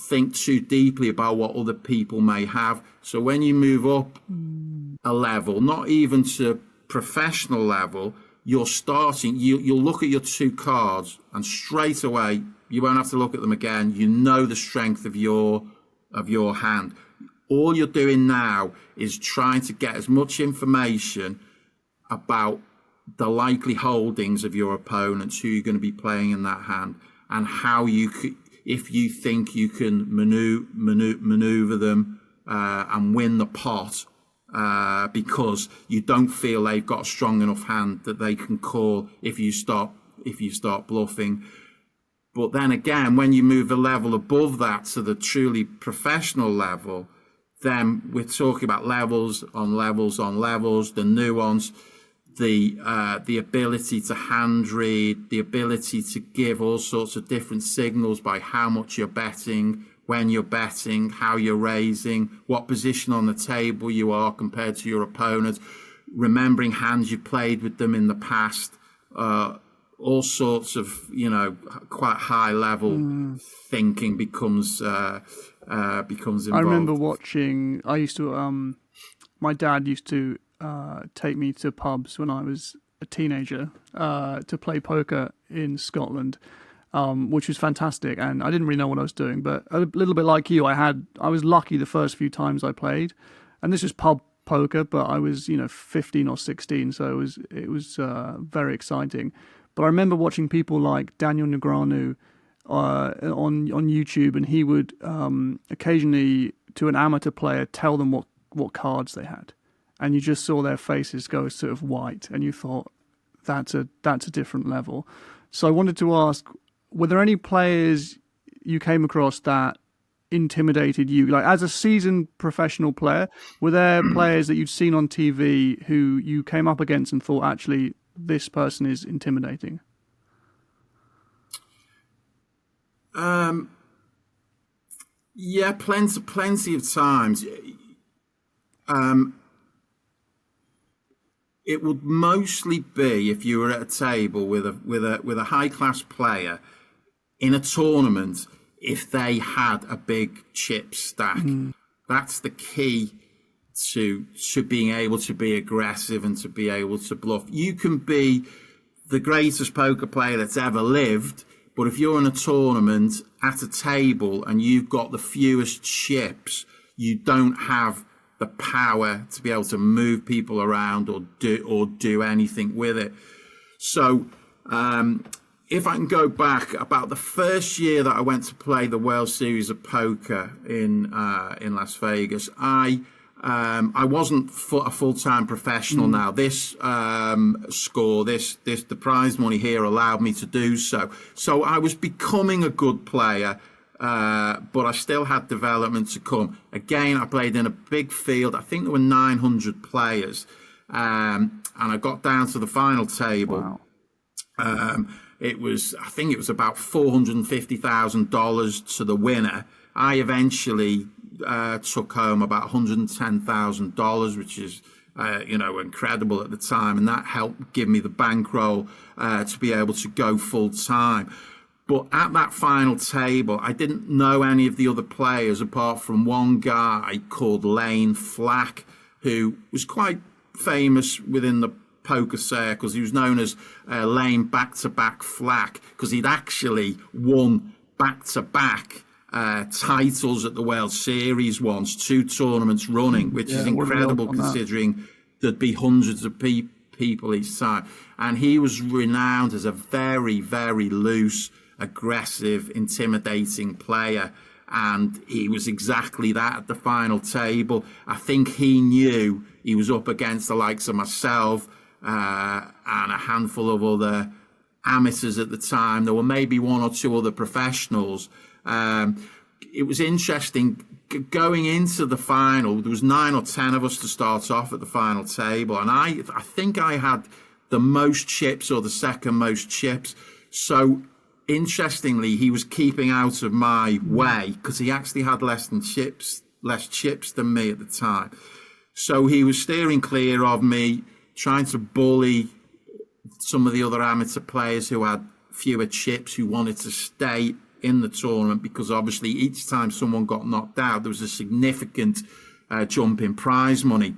B: think too deeply about what other people may have. So when you move up a level, not even to professional level, you'll look at your 2 cards, and straight away you won't have to look at them again. You know the strength of your hand. All you're doing now is trying to get as much information about the likely holdings of your opponents, who you're going to be playing in that hand, and how you could, if you think you can maneuver them and win the pot, because you don't feel they've got a strong enough hand that they can call if you start bluffing. But then again, when you move a level above that to the truly professional level, then we're talking about levels on levels on levels, the nuance, the ability to hand read, the ability to give all sorts of different signals by how much you're betting, when you're betting, how you're raising, what position on the table you are compared to your opponent, remembering hands you played with them in the past, all sorts of, quite high level thinking becomes involved.
A: I remember watching, my dad used to take me to pubs when I was a teenager to play poker in Scotland, which was fantastic. And I didn't really know what I was doing, but a little bit like you, I was lucky the first few times I played, and this was pub poker, but I was 15 or 16, so it was very exciting. But I remember watching people like Daniel Negreanu on YouTube, and he would occasionally, to an amateur player, tell them what cards they had, and you just saw their faces go sort of white, and you thought, that's a different level. So I wanted to ask, were there any players you came across that intimidated you, like as a seasoned professional player? Were there players that you'd seen on TV who you came up against and thought, actually, this person is intimidating?
B: Yeah, plenty of times. It would mostly be if you were at a table with a high class player in a tournament, if they had a big chip stack. That's the key to being able to be aggressive and to be able to bluff. You can be the greatest poker player that's ever lived. But if you're in a tournament at a table and you've got the fewest chips, you don't have the power to be able to move people around or do anything with it. So if I can go back, about the first year that I went to play the World Series of Poker in Las Vegas, I wasn't a full-time professional. Now this the prize money here allowed me to do so. So I was becoming a good player, but I still had development to come. Again, I played in a big field. I think there were 900 players, and I got down to the final table. Wow. I think it was about $450,000 to the winner. I eventually took home about $110,000, which is, incredible at the time. And that helped give me the bankroll to be able to go full time. But at that final table, I didn't know any of the other players apart from one guy called Lane Flack, who was quite famous within the poker circles. He was known as Lane Back-to-Back Flack because he'd actually won back-to-back titles at the World Series once, 2 tournaments running, which is incredible considering there'd be hundreds of people each time. And he was renowned as a very, very loose, aggressive, intimidating player. And he was exactly that at the final table. I think he knew he was up against the likes of myself and a handful of other amateurs at the time. There were maybe 1 or 2 other professionals. It was interesting going into the final. There was 9 or 10 of us to start off at the final table, and I think I had the most chips or the second most chips. So interestingly, he was keeping out of my way because he actually had less chips than me at the time. So he was steering clear of me, trying to bully some of the other amateur players who had fewer chips, who wanted to stay in the tournament, because obviously each time someone got knocked out, there was a significant jump in prize money.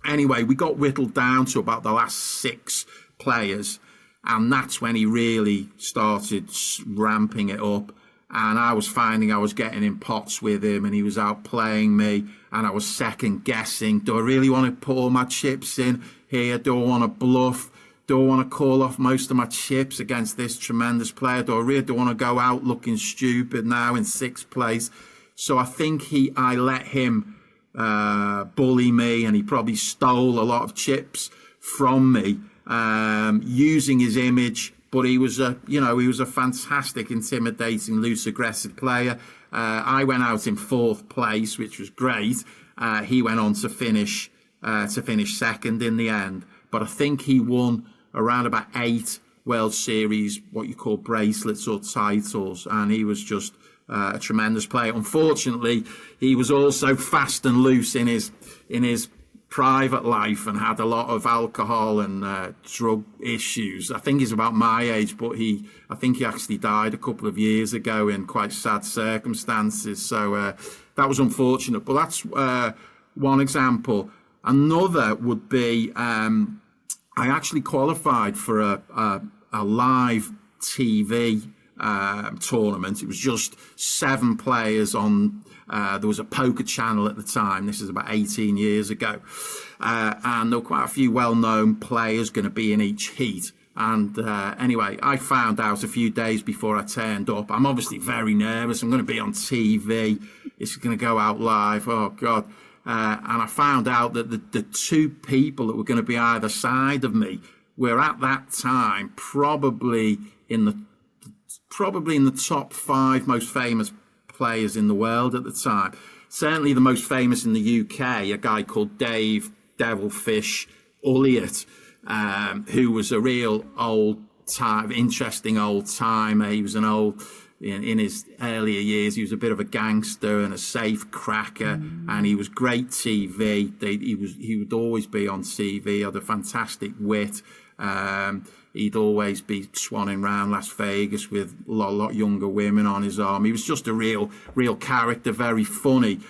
B: Anyway, we got whittled down to about the last 6 players, and that's when he really started ramping it up. And I was finding I was getting in pots with him, and he was outplaying me, and I was second guessing. Do I really want to put all my chips in here? Do I want to bluff? Do I want to call off most of my chips against this tremendous player? Do I really want to go out looking stupid now in 6th place? So I think I let him bully me, and he probably stole a lot of chips from me using his image. But he was a fantastic, intimidating, loose, aggressive player. I went out in 4th place, which was great. He went on to finish second in the end. But I think he won around about 8 World Series, what you call bracelets or titles, and he was just a tremendous player. Unfortunately, he was also fast and loose in his private life and had a lot of alcohol and drug issues. I think he's about my age, but I think he actually died a couple of years ago in quite sad circumstances. So that was unfortunate. But that's one example. Another would be I actually qualified for a live TV tournament. It was just 7 players on. There was a poker channel at the time. This is about 18 years ago. And there were quite a few well-known players going to be in each heat. And anyway, I found out a few days before I turned up. I'm obviously very nervous. I'm going to be on TV. It's going to go out live. Oh, God. And I found out that the 2 people that were going to be either side of me were at that time probably in the top 5 most famous players in the world at the time. Certainly the most famous in the UK, a guy called Dave Devilfish Elliott, who was a real interesting old timer. He was in his earlier years, he was a bit of a gangster and a safe cracker, and he was great TV. He would always be on TV, had a fantastic wit. He'd always be swanning around Las Vegas with a lot younger women on his arm. He was just a real character, very funny.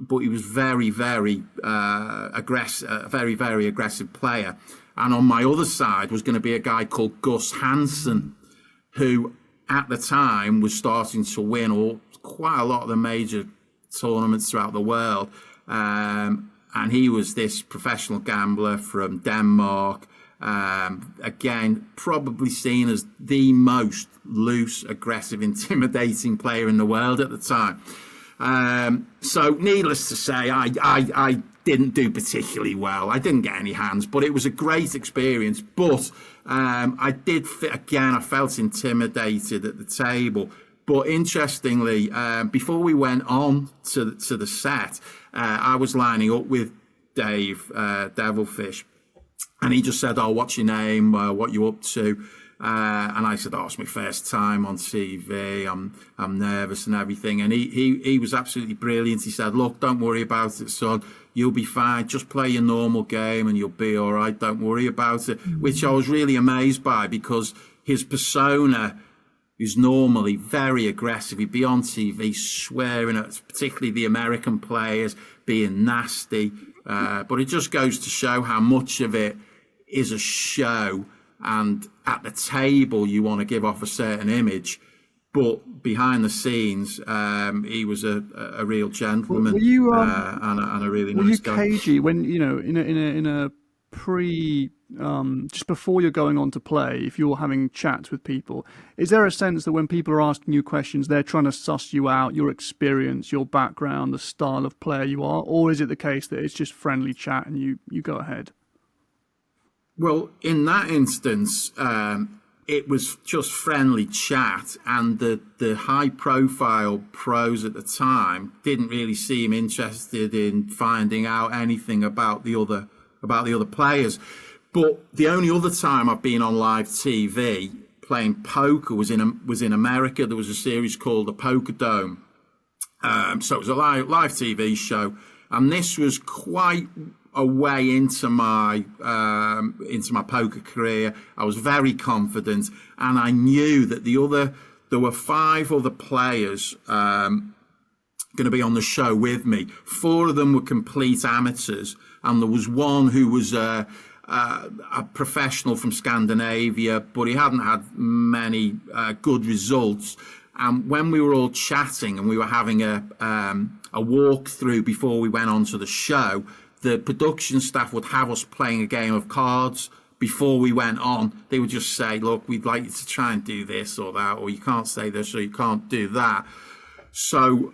B: but he was very, very aggressive, a very, very aggressive player. And on my other side was going to be a guy called Gus Hansen, who at the time was starting to win quite a lot of the major tournaments throughout the world. And he was this professional gambler from Denmark. Again, probably seen as the most loose, aggressive, intimidating player in the world at the time. So needless to say, I didn't do particularly well. I didn't get any hands, but it was a great experience. But I felt intimidated at the table. But interestingly, before we went on to the set, I was lining up with Dave Devilfish, and he just said, "Oh, what's your name? What you up to?" And I said, "Oh, it's my first time on TV. I'm nervous and everything." And he was absolutely brilliant. He said, "Look, don't worry about it, son. You'll be fine. Just play your normal game and you'll be all right. Don't worry about it." Which I was really amazed by, because his persona is normally very aggressive. He'd be on TV swearing at particularly the American players, being nasty. But it just goes to show how much of it is a show. And at the table, you want to give off a certain image, but behind the scenes, he was a real gentleman.
A: Were you,
B: and a really
A: were
B: nice
A: you
B: guy.
A: cagey when, in a pre, just before you're going on to play, if you're having chats with people, is there a sense that when people are asking you questions, they're trying to suss you out, your experience, your background, the style of player you are, or is it the case that it's just friendly chat and you go ahead?
B: Well, in that instance, it was just friendly chat, and the high-profile pros at the time didn't really seem interested in finding out anything about the other players. But the only other time I've been on live TV playing poker was in America. There was a series called the Poker Dome. So it was a live TV show, and this was quite a way into my poker career. I was very confident, and I knew that there were 5 other players going to be on the show with me. 4 of them were complete amateurs, and there was one who was a professional from Scandinavia, but he hadn't had many good results. And when we were all chatting and we were having a walkthrough before we went on to the show, the production staff would have us playing a game of cards before we went on. They would just say, "Look, we'd like you to try and do this or that, or you can't say this or you can't do that." So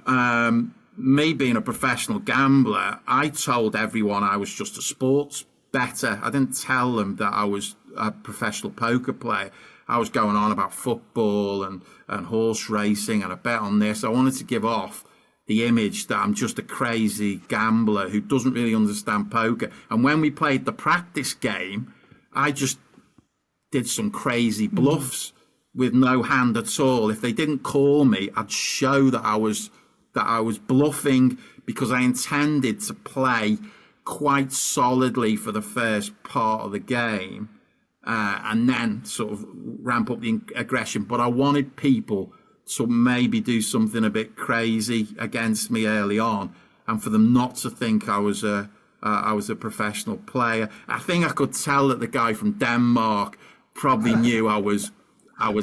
B: me being a professional gambler, I told everyone I was just a sports bettor. I didn't tell them that I was a professional poker player. I was going on about football and horse racing, and I bet on this. I wanted to give off the image that I'm just a crazy gambler who doesn't really understand poker. And when we played the practice game, I just did some crazy bluffs with no hand at all. If they didn't call me, I'd show that I was bluffing, because I intended to play quite solidly for the first part of the game, and then sort of ramp up the aggression. But I wanted people to maybe do something a bit crazy against me early on, and for them not to think I was a professional player. I think I could tell that the guy from Denmark probably knew I was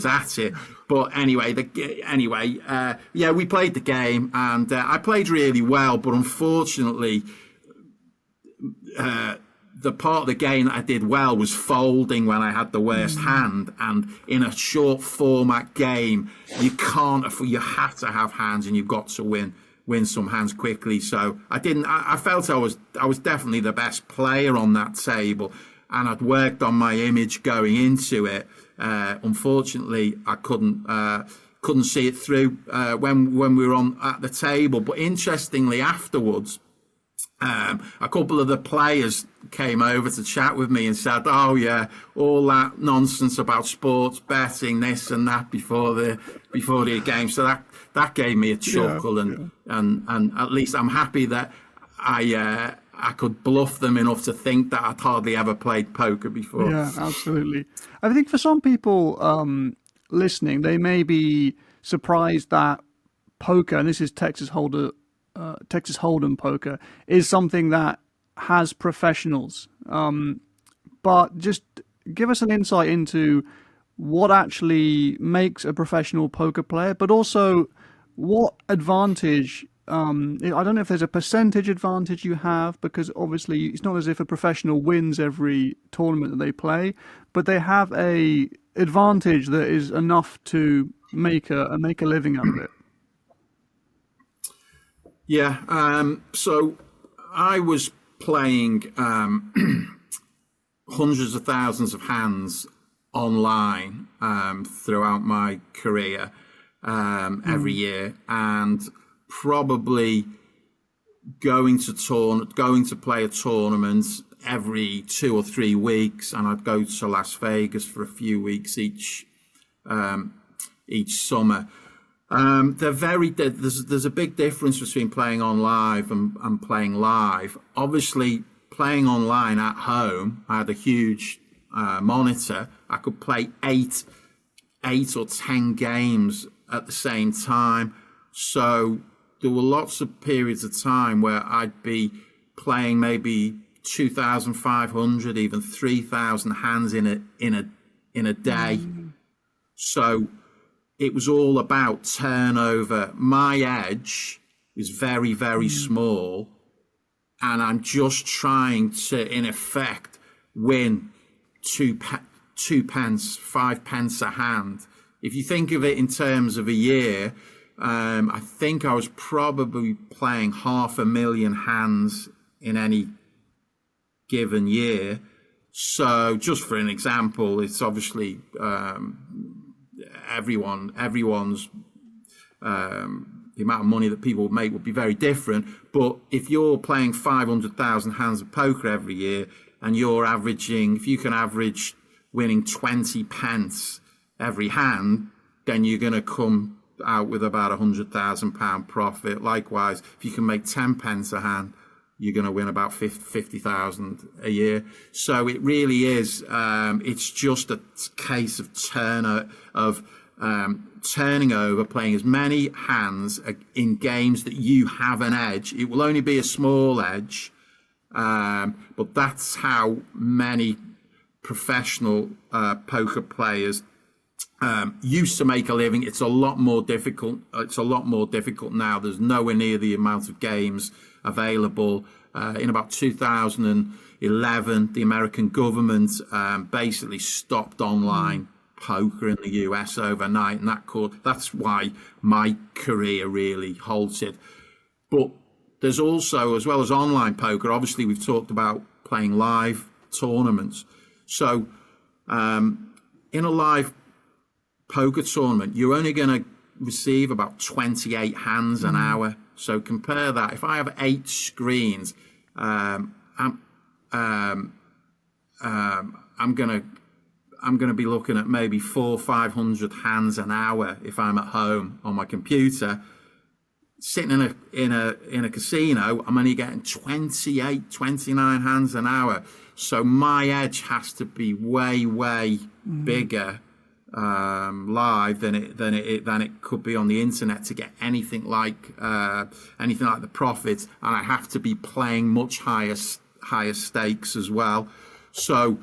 B: at it. But anyway, we played the game, and I played really well. But unfortunately, the part of the game that I did well was folding when I had the worst hand. And in a short format game, you have to have hands, and you've got to win some hands quickly. So I felt I was definitely the best player on that table, and I'd worked on my image going into it. Unfortunately, I couldn't see it through when we were on at the table. But interestingly, afterwards, a couple of the players came over to chat with me and said, "Oh yeah, all that nonsense about sports betting, this and that before the game." So that gave me a chuckle, and at least I'm happy that I could bluff them enough to think that I'd hardly ever played poker before.
A: Yeah, absolutely. I think for some people listening, they may be surprised that poker, and this is Texas Hold'em Texas Hold'em poker is something that has professionals. But just give us an insight into what actually makes a professional poker player, but also what advantage. I don't know if there's a percentage advantage you have, because obviously it's not as if a professional wins every tournament that they play, but they have a advantage that is enough to make a living out of it.
B: Yeah. So I was playing hundreds of thousands of hands online throughout my career every year, and probably going to play a tournament every 2 or 3 weeks, and I'd go to Las Vegas for a few weeks each summer. There's a big difference between playing on live and playing live. Obviously, playing online at home, I had a huge monitor. I could play eight or 10 games at the same time. So there were lots of periods of time where I'd be playing maybe 2,500, even 3,000 hands in a day. So it was all about turnover. My edge is very, very small, and I'm just trying to, in effect, win 2 pence, 5 pence a hand. If you think of it in terms of a year, I think I was probably playing 500,000 hands in any given year. So just for an example, it's obviously everyone's the amount of money that people make would be very different. But if you're playing 500,000 hands of poker every year, and if you can average winning 20 pence every hand, then you're going to come out with about £100,000 profit. Likewise, if you can make 10 pence a hand, you're going to win about 50,000 a year. So it really is. It's just a case of turning over, playing as many hands in games that you have an edge. It will only be a small edge, but that's how many professional poker players used to make a living. It's a lot more difficult. It's a lot more difficult now. There's nowhere near the amount of games available. In about 2011, the American government basically stopped online poker in the US overnight, and that's why my career really halted. But there's also, as well as online poker, obviously we've talked about playing live tournaments. So in a live poker tournament, you're only going to receive about 28 hands an hour. So compare that. If I have 8 screens, I'm going to be looking at maybe 400 or 500 hands an hour if I'm at home on my computer. Sitting in a casino, I'm only getting 28, 29 hands an hour. So my edge has to be way bigger live than it could be on the internet to get anything like the profits, and I have to be playing much higher stakes as well. So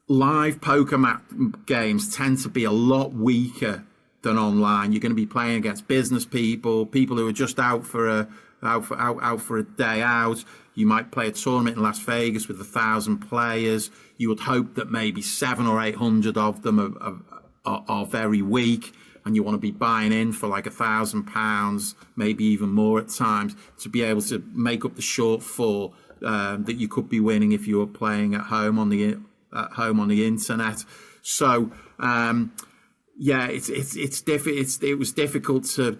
B: live poker games tend to be a lot weaker than online. You're going to be playing against business people who are just out for a day out. You might play a tournament in Las Vegas with 1,000 players. You would hope that maybe 700 or 800 of them are very weak, and you want to be buying in for like £1,000, maybe even more at times, to be able to make up the shortfall that you could be winning if you were playing at home on the internet. So it was difficult to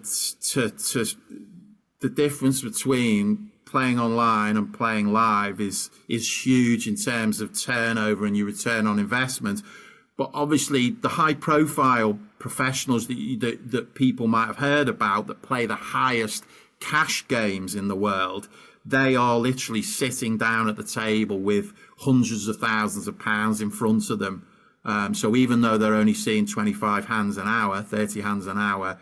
B: the difference between playing online and playing live is huge in terms of turnover and your return on investment. But obviously the high profile professionals that people might have heard about that play the highest cash games in the world, they are literally sitting down at the table with hundreds of thousands of pounds in front of them. So even though they're only seeing 25 hands an hour, 30 hands an hour,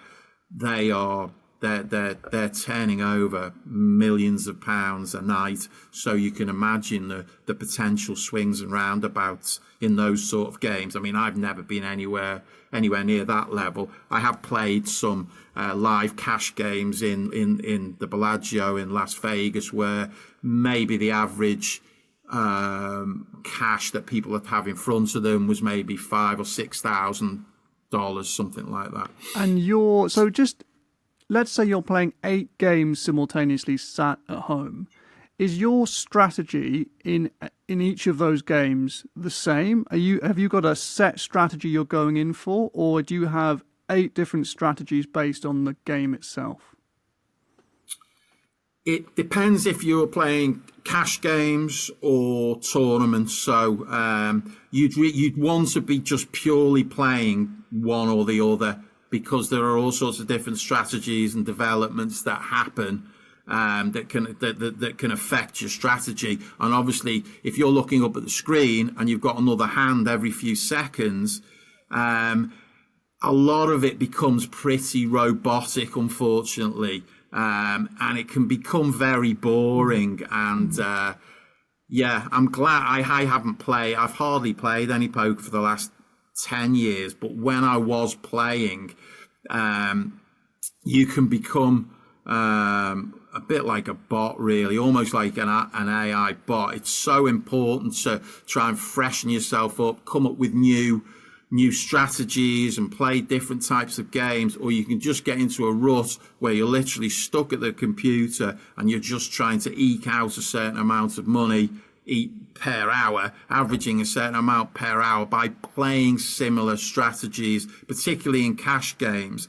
B: they are they're turning over millions of pounds a night. So you can imagine the potential swings and roundabouts in those sort of games. I mean, I've never been anywhere near that level. I have played some live cash games in the Bellagio in Las Vegas, where maybe the average cash that people would have in front of them was maybe $5,000 or $6,000, something like that.
A: And let's say you're playing 8 games simultaneously sat at home. Is your strategy in each of those games the same? Have you got a set strategy you're going in for, or do you have 8 different strategies based on the game itself?
B: It depends if you're playing cash games or tournaments. So you'd want to be just purely playing one or the other, because there are all sorts of different strategies and developments that happen that can affect your strategy. And obviously, if you're looking up at the screen and you've got another hand every few seconds, a lot of it becomes pretty robotic, unfortunately. And it can become very boring. And I'm glad I haven't played. I've hardly played any poker for the last 10 years. But when I was playing, you can become a bit like a bot, really, almost like an AI bot. It's so important to try and freshen yourself up, come up with new strategies and play different types of games, or you can just get into a rut where you're literally stuck at the computer and you're just trying to eke out a certain amount of money per hour, averaging a certain amount per hour by playing similar strategies, particularly in cash games.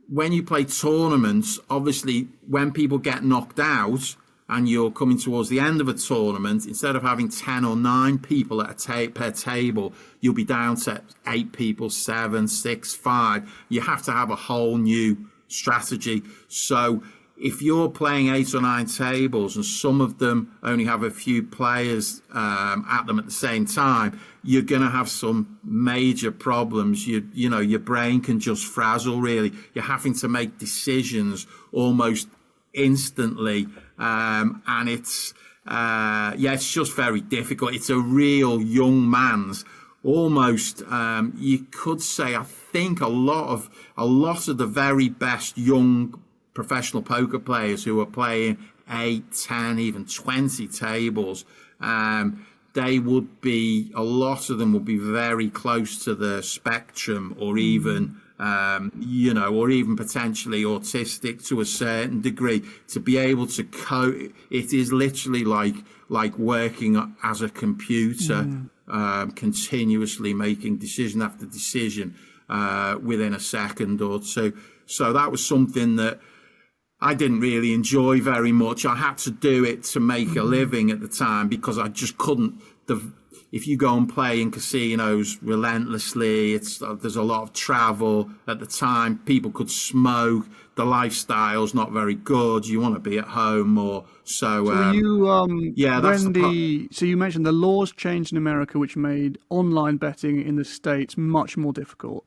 B: When you play tournaments, obviously, when people get knocked out and you're coming towards the end of a tournament, instead of having 10 or 9 people per table, you'll be down to 8 people, 7, 6, 5. You have to have a whole new strategy. So if you're playing 8 or 9 tables and some of them only have a few players at them at the same time, you're going to have some major problems. You know, your brain can just frazzle, really. You're having to make decisions almost instantly. And it's just very difficult. It's a real young man's, almost, you could say, I think a lot of the very best young professional poker players who are playing 8, 10, even 20 tables, a lot of them would be very close to the spectrum, or even or even potentially autistic to a certain degree. To be able to cope, it is literally like working as a computer, continuously making decision after decision within a second or two. So that was something that I didn't really enjoy very much. I had to do it to make a living at the time, because I just couldn't. If you go and play in casinos relentlessly, there's a lot of travel at the time. People could smoke. The lifestyle's not very good. You want to be at home more. So
A: So you mentioned the laws changed in America, which made online betting in the States much more difficult,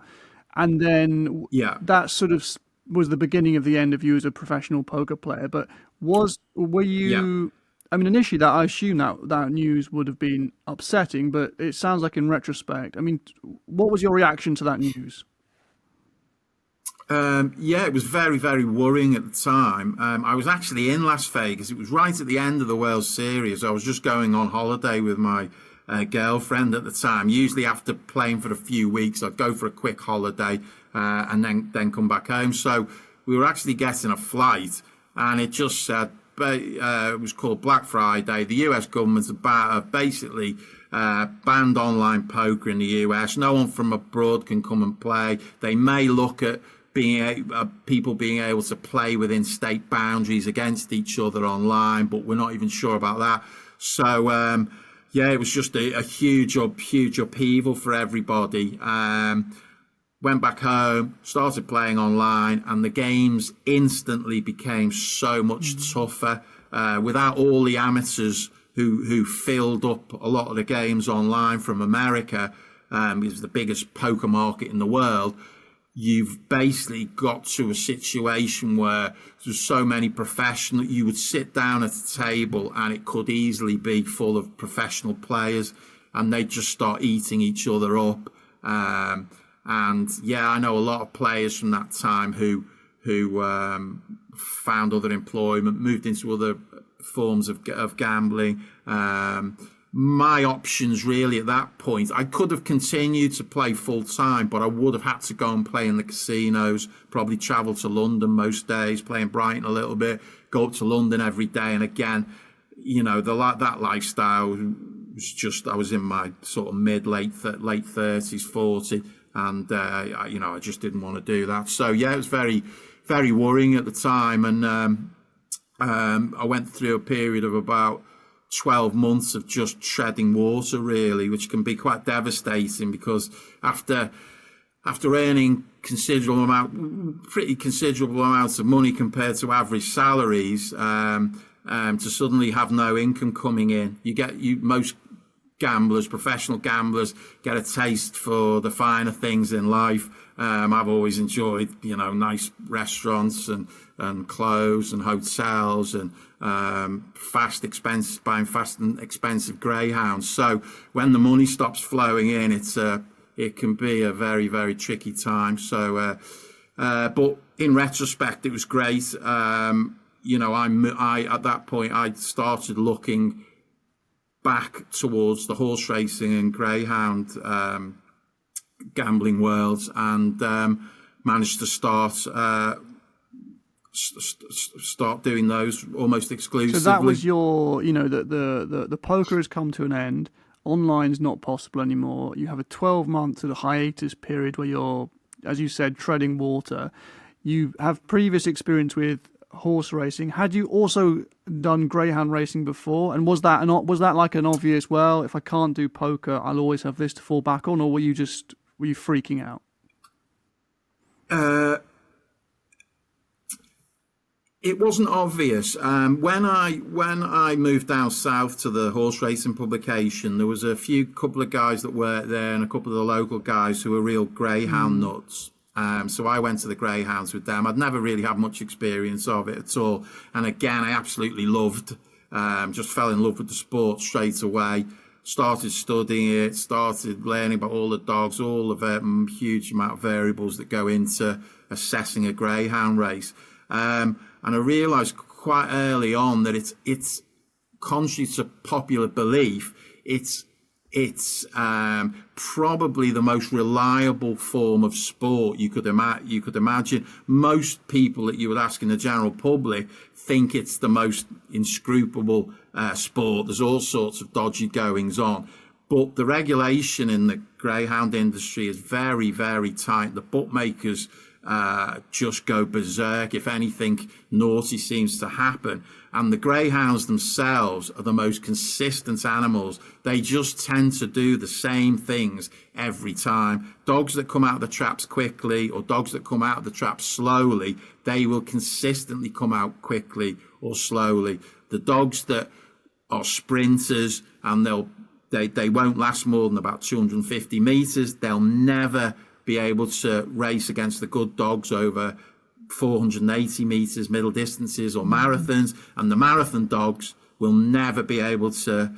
A: and then that sort of was the beginning of the end of you as a professional poker player. But were you? I mean, initially, that I assume that news would have been upsetting, but it sounds like in retrospect. I mean, what was your reaction to that news?
B: It was very, very worrying at the time. I was actually in Las Vegas. It was right at the end of the World Series. I was just going on holiday with my girlfriend at the time. Usually after playing for a few weeks, I'd go for a quick holiday and then come back home. So we were actually getting a flight, and it just said, it was called Black Friday. The US government's basically banned online poker in the US. No one from abroad can come and play. They may look at people being able to play within state boundaries against each other online, but we're not even sure about that. So it was just a huge upheaval for everybody. Went back home, started playing online, and the games instantly became so much tougher. Without all the amateurs who filled up a lot of the games online from America, it was the biggest poker market in the world. you've basically got to a situation where there's so many professional, you would sit down at a table and it could easily be full of professional players, and they just start eating each other up. And yeah, I know a lot of players from that time who found other employment, moved into other forms of gambling. My options really at that point, I could have continued to play full time, but I would have had to go and play in the casinos, probably travel to London most days, play in Brighton a little bit, go up to London every day. And again, you know, that lifestyle was just, I was in my sort of late 30s, 40, and you know, I just didn't want to do that. So yeah, it was very, very worrying at the time. And I went through a period of about 12 months of just treading water, really, which can be quite devastating, because after earning pretty considerable amounts of money compared to average salaries, to suddenly have no income coming in, most gamblers, professional gamblers, get a taste for the finer things in life. I've always enjoyed, you know, nice restaurants and clothes and hotels and buying fast and expensive greyhounds. So when the money stops flowing in, it can be a very, very tricky time. So, but in retrospect, it was great. You know, I at that point I started looking back towards the horse racing and greyhound gambling worlds, and managed to start doing those almost exclusively.
A: So that was your, you know, the poker has come to an end. Online's not possible anymore. You have a 12-month sort of hiatus period where you're, as you said, treading water. You have previous experience with horse racing. Had you also done greyhound racing before? And was that like an obvious, well, if I can't do poker, I'll always have this to fall back on, or were you freaking out?
B: It wasn't obvious. When I moved down south to the horse racing publication, there was a couple of guys that worked there, and a couple of the local guys who were real greyhound nuts. So I went to the greyhounds with them. I'd never really had much experience of it at all. And again, I absolutely loved, just fell in love with the sport straight away. Started studying it, started learning about all the dogs, all the huge amount of variables that go into assessing a greyhound race. And I realised quite early on that it's contrary to popular belief, it's probably the most reliable form of sport you could imagine. Most people that you would ask in the general public think it's the most inscrutable sport. There's all sorts of dodgy goings on. But the regulation in the greyhound industry is very, very tight. The bookmakers just go berserk if anything naughty seems to happen. And the greyhounds themselves are the most consistent animals. They just tend to do the same things every time. Dogs that come out of the traps quickly or dogs that come out of the traps slowly, they will consistently come out quickly or slowly. The dogs that are sprinters and they won't last more than about 250 meters, they'll never be able to race against the good dogs over 480 meters, middle distances or marathons, and the marathon dogs will never be able to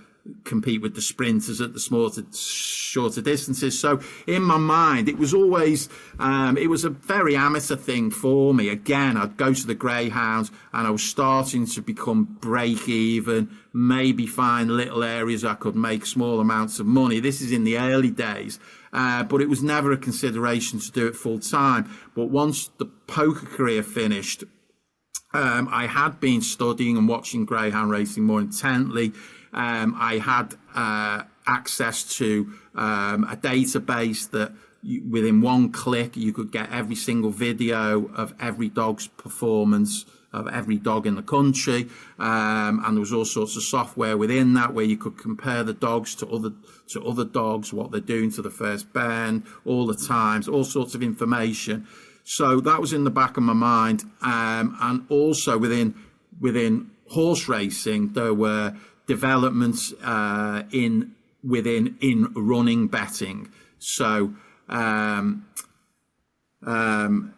B: compete with the sprinters at the shorter distances. So in my mind, it was always, it was a very amateur thing for me. Again, I'd go to the greyhounds and I was starting to become break even, maybe find little areas I could make small amounts of money. This is in the early days. But it was never a consideration to do it full time. But once the poker career finished, I had been studying and watching greyhound racing more intently. I had access to a database that within one click you could get every single video of every dog's performance, of every dog in the country, and there was all sorts of software within that where you could compare the dogs to other dogs, what they're doing to the first bend, all the times, all sorts of information. So that was in the back of my mind, and also within horse racing there were developments in running betting. So In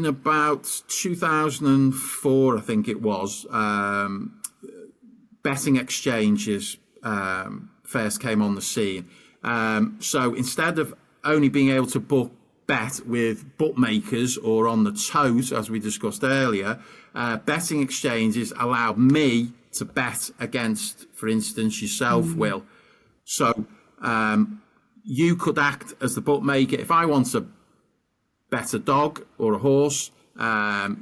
B: about 2004, I think it was, betting exchanges first came on the scene. So instead of only being able to bet with bookmakers or on the tote, as we discussed earlier, betting exchanges allowed me to bet against, for instance, yourself, Will. So you could act as the bookmaker. If I want to bet a dog or a horse,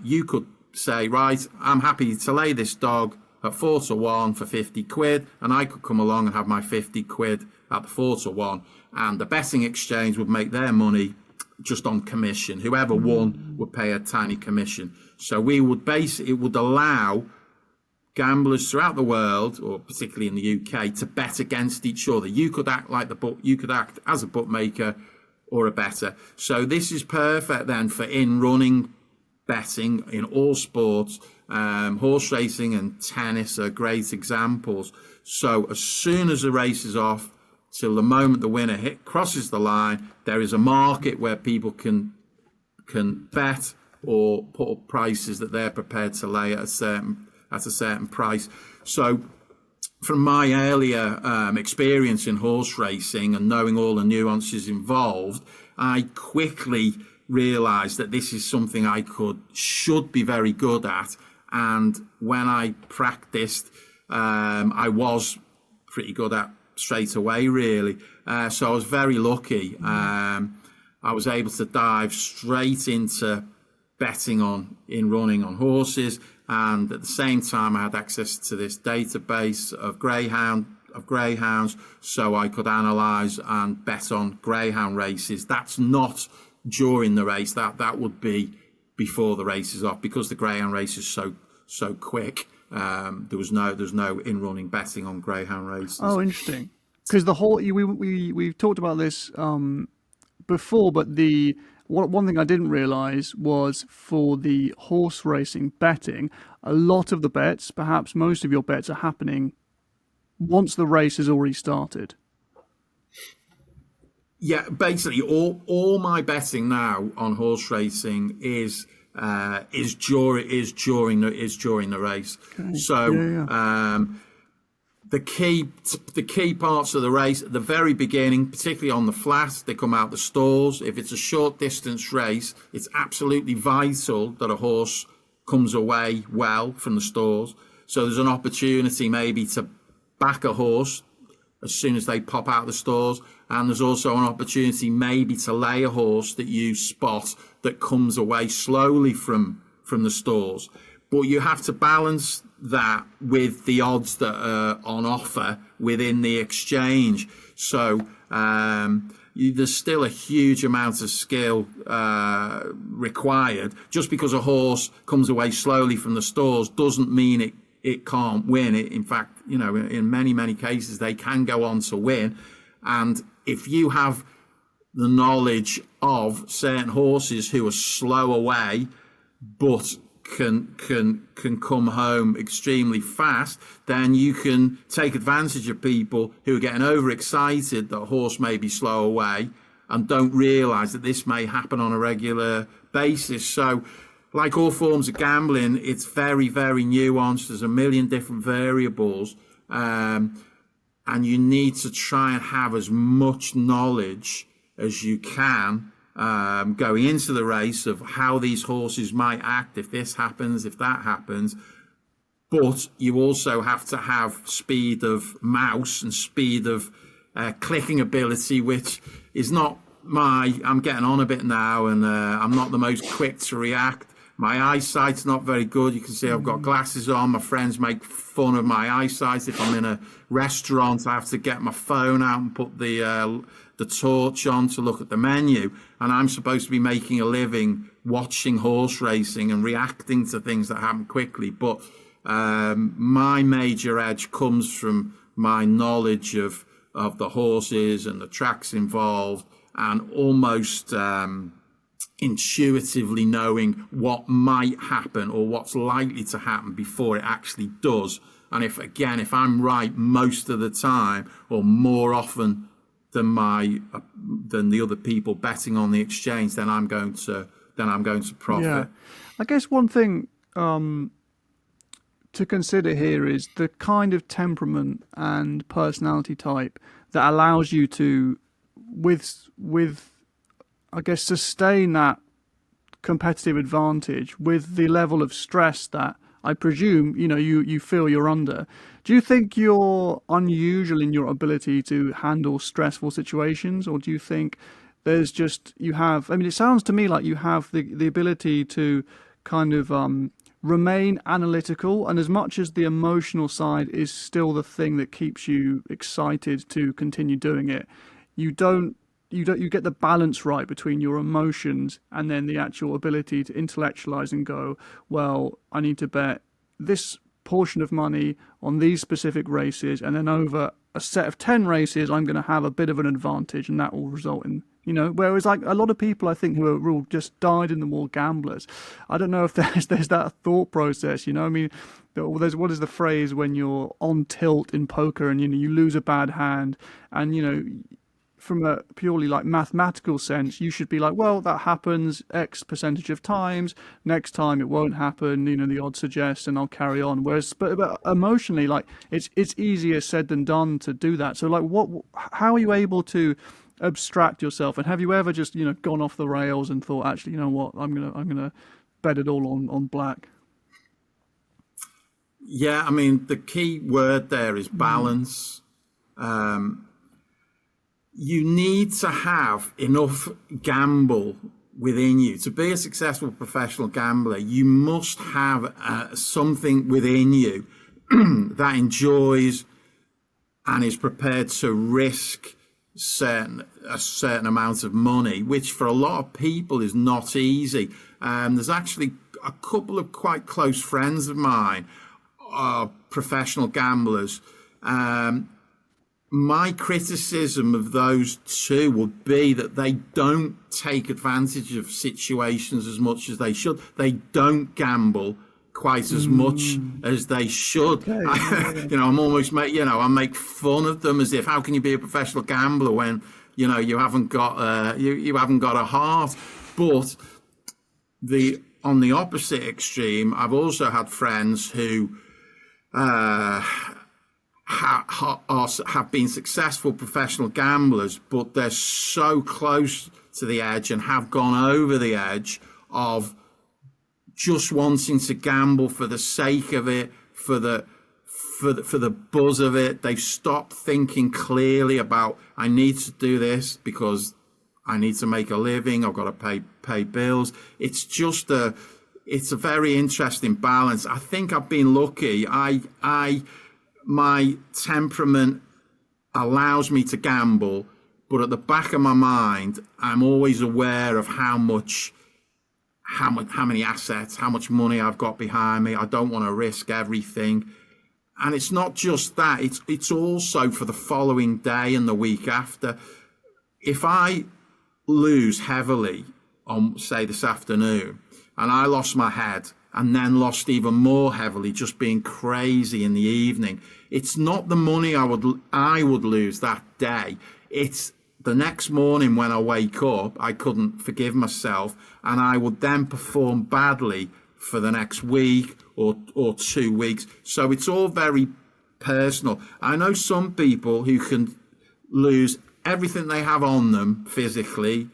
B: you could say, right, I'm happy to lay this dog at 4-1 for 50 quid, and I could come along and have my 50 quid at the 4-1, and the betting exchange would make their money just on commission. Whoever won would pay a tiny commission. So we would it would allow gamblers throughout the world, or particularly in the UK, to bet against each other. You could act like you could act as a bookmaker or a bettor. So this is perfect then for in-running betting in all sports. Horse racing and tennis are great examples. So as soon as the race is off, till the moment the winner crosses the line, there is a market where people can bet or put up prices that they're prepared to lay at a certain price. So from my earlier experience in horse racing and knowing all the nuances involved, I quickly realised that this is something I should be very good at. And when I practiced, I was pretty good at straight away, really. So I was very lucky. I was able to dive straight into betting in running on horses, and at the same time I had access to this database of greyhounds, so I could analyse and bet on greyhound races. That's not during the race. That would be before the race is off, because the greyhound race is so quick. There's no in-running betting on greyhound races.
A: Oh, interesting. Because we've talked about this before, but one thing I didn't realise was for the horse racing betting, a lot of the bets, perhaps most of your bets, are happening once the race has already started.
B: Yeah, basically all my betting now on horse racing is during the race.
A: Okay.
B: So
A: Yeah.
B: the key parts of the race at the very beginning, particularly on the flat, they come out the stalls. If it's a short distance race, it's absolutely vital that a horse comes away well from the stalls. So there's an opportunity maybe to back a horse as soon as they pop out the stalls, and there's also an opportunity maybe to lay a horse that you spot that comes away slowly from the stalls. But you have to balance that with the odds that are on offer within the exchange. So there's still a huge amount of skill required. Just because a horse comes away slowly from the stalls doesn't mean it can't win. In fact, in many cases, they can go on to win. And if you have the knowledge of certain horses who are slow away, but can come home extremely fast, then you can take advantage of people who are getting overexcited that a horse may be slow away and don't realise that this may happen on a regular basis. So, like all forms of gambling, it's very, very nuanced. There's a million different variables, and you need to try and have as much knowledge as you can going into the race of how these horses might act if this happens, if that happens. But you also have to have speed of mouse and speed of clicking ability, which is not I'm getting on a bit now, and I'm not the most quick to react. My eyesight's not very good. You can see I've got glasses on. My friends make fun of my eyesight. If I'm in a restaurant, I have to get my phone out and put the torch on to look at the menu. And I'm supposed to be making a living watching horse racing and reacting to things that happen quickly. But my major edge comes from my knowledge of the horses and the tracks involved, and almost intuitively knowing what might happen or what's likely to happen before it actually does. And if I'm right most of the time, or more often than the other people betting on the exchange, then I'm going to
A: Yeah.
B: profit.
A: I guess one thing to consider here is the kind of temperament and personality type that allows you to, with I guess, sustain that competitive advantage with the level of stress that I presume you feel you're under. Do you think you're unusual in your ability to handle stressful situations, or do you think there's just you have? I mean, it sounds to me like you have the ability to kind of remain analytical, and as much as the emotional side is still the thing that keeps you excited to continue doing it, you don't you get the balance right between your emotions and then the actual ability to intellectualize and go, well, I need to bet this portion of money on these specific races, and then over a set of 10 races I'm going to have a bit of an advantage, and that will result in whereas like a lot of people I think who are all just died in the wall gamblers, I don't know if there's that thought process. I mean, there's what is the phrase when you're on tilt in poker and you lose a bad hand, and from a purely like mathematical sense, you should be like, well, that happens X percentage of times. Next time it won't happen. The odds suggest, and I'll carry on. Whereas, but emotionally, like it's easier said than done to do that. So, like, how are you able to abstract yourself? And have you ever just gone off the rails and thought, actually, you know what, I'm gonna bet it all on black?
B: Yeah, I mean, the key word there is balance. You need to have enough gamble within you to be a successful professional gambler. You must have something within you that enjoys and is prepared to risk a certain amount of money, which for a lot of people is not easy. There's actually a couple of quite close friends of mine, professional gamblers. My criticism of those two would be that they don't take advantage of situations as much as they should. They don't gamble quite as much as they should.
A: Okay, yeah.
B: I'm almost I make fun of them as if, how can you be a professional gambler when you haven't got you haven't got a heart? But on the opposite extreme, I've also had friends who have been successful professional gamblers, but they're so close to the edge and have gone over the edge of just wanting to gamble for the sake of it, for the buzz of it. They've stopped thinking clearly about, I need to do this because I need to make a living, I've got to pay bills. It's a very interesting balance. I think I've been lucky. My temperament allows me to gamble, but at the back of my mind, I'm always aware of how many assets, how much money I've got behind me. I don't want to risk everything. And it's not just that, it's also for the following day and the week after. If I lose heavily on, say, this afternoon, and I lost my head, and then lost even more heavily just being crazy in the evening, it's not the money I would lose that day. It's the next morning when I wake up, I couldn't forgive myself, and I would then perform badly for the next week or 2 weeks. So it's all very personal. I know some people who can lose everything they have on them physically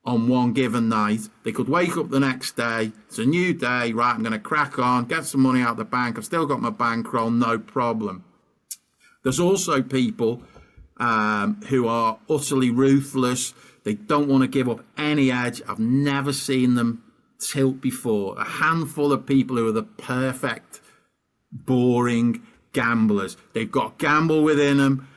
B: on one given night. They could wake up the next day, it's a new day, right, I'm going to crack on, get some money out of the bank, I've still got my bankroll, no problem. There's also people who are utterly ruthless. They don't want to give up any edge. I've never seen them tilt before. A handful of people who are the perfect, boring gamblers. They've got gamble within them,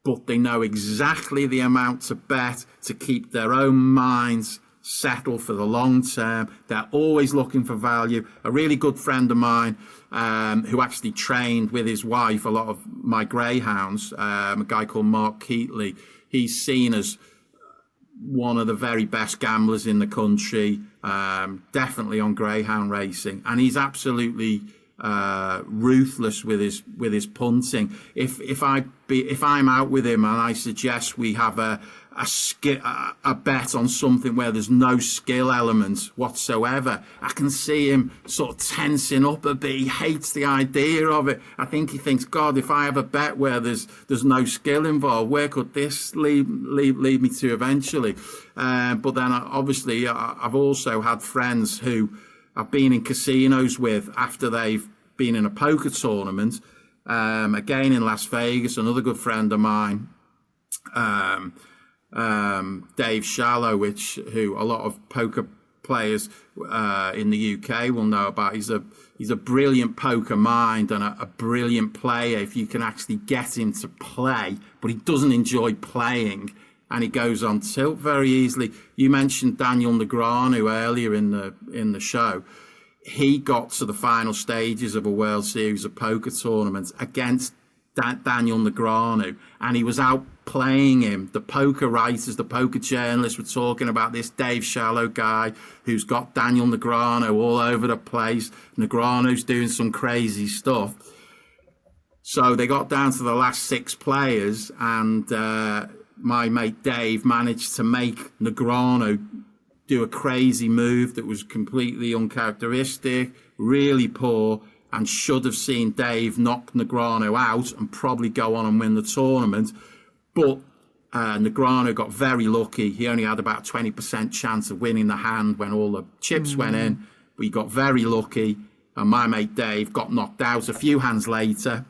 B: but they know exactly the amount to bet to keep their own minds settled for the long term. They're always looking for value. A really good friend of mine who actually trained with his wife a lot of my greyhounds, a guy called Mark Keatley, he's seen as one of the very best gamblers in the country, definitely on greyhound racing. And he's absolutely ruthless with his punting. If I'm out with him and I suggest we have a bet on something where there's no skill element whatsoever, I can see him sort of tensing up a bit. He hates the idea of it. I think he thinks, God, if I have a bet where there's no skill involved, where could this lead me to eventually? But then obviously I've also had friends who I've been in casinos with after they've been in a poker tournament. Again in Las Vegas, another good friend of mine, Dave Shallow, who a lot of poker players in the UK will know about. He's a brilliant poker mind and a brilliant player if you can actually get him to play, but he doesn't enjoy playing and he goes on tilt very easily. You mentioned Daniel Negreanu earlier in the show. He got to the final stages of a World Series of Poker tournament against Daniel Negreanu, and he was outplaying him. The poker writers, the poker journalists were talking about this Dave Shallow guy who's got Daniel Negreanu all over the place. Negreanu's doing some crazy stuff. So they got down to the last 6 players, and my mate Dave managed to make Negreanu do a crazy move that was completely uncharacteristic, really poor, and should have seen Dave knock Negreanu out and probably go on and win the tournament. But Negreanu got very lucky. He only had about a 20% chance of winning the hand when all the chips went in. But he got very lucky, and my mate Dave got knocked out a few hands later.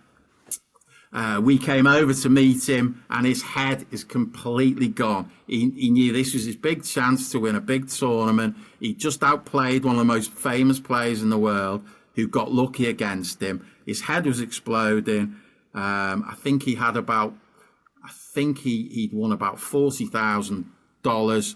B: We came over to meet him, and his head is completely gone. He knew this was his big chance to win a big tournament. He just outplayed one of the most famous players in the world, who got lucky against him. His head was exploding. I think he had he'd won about $40,000,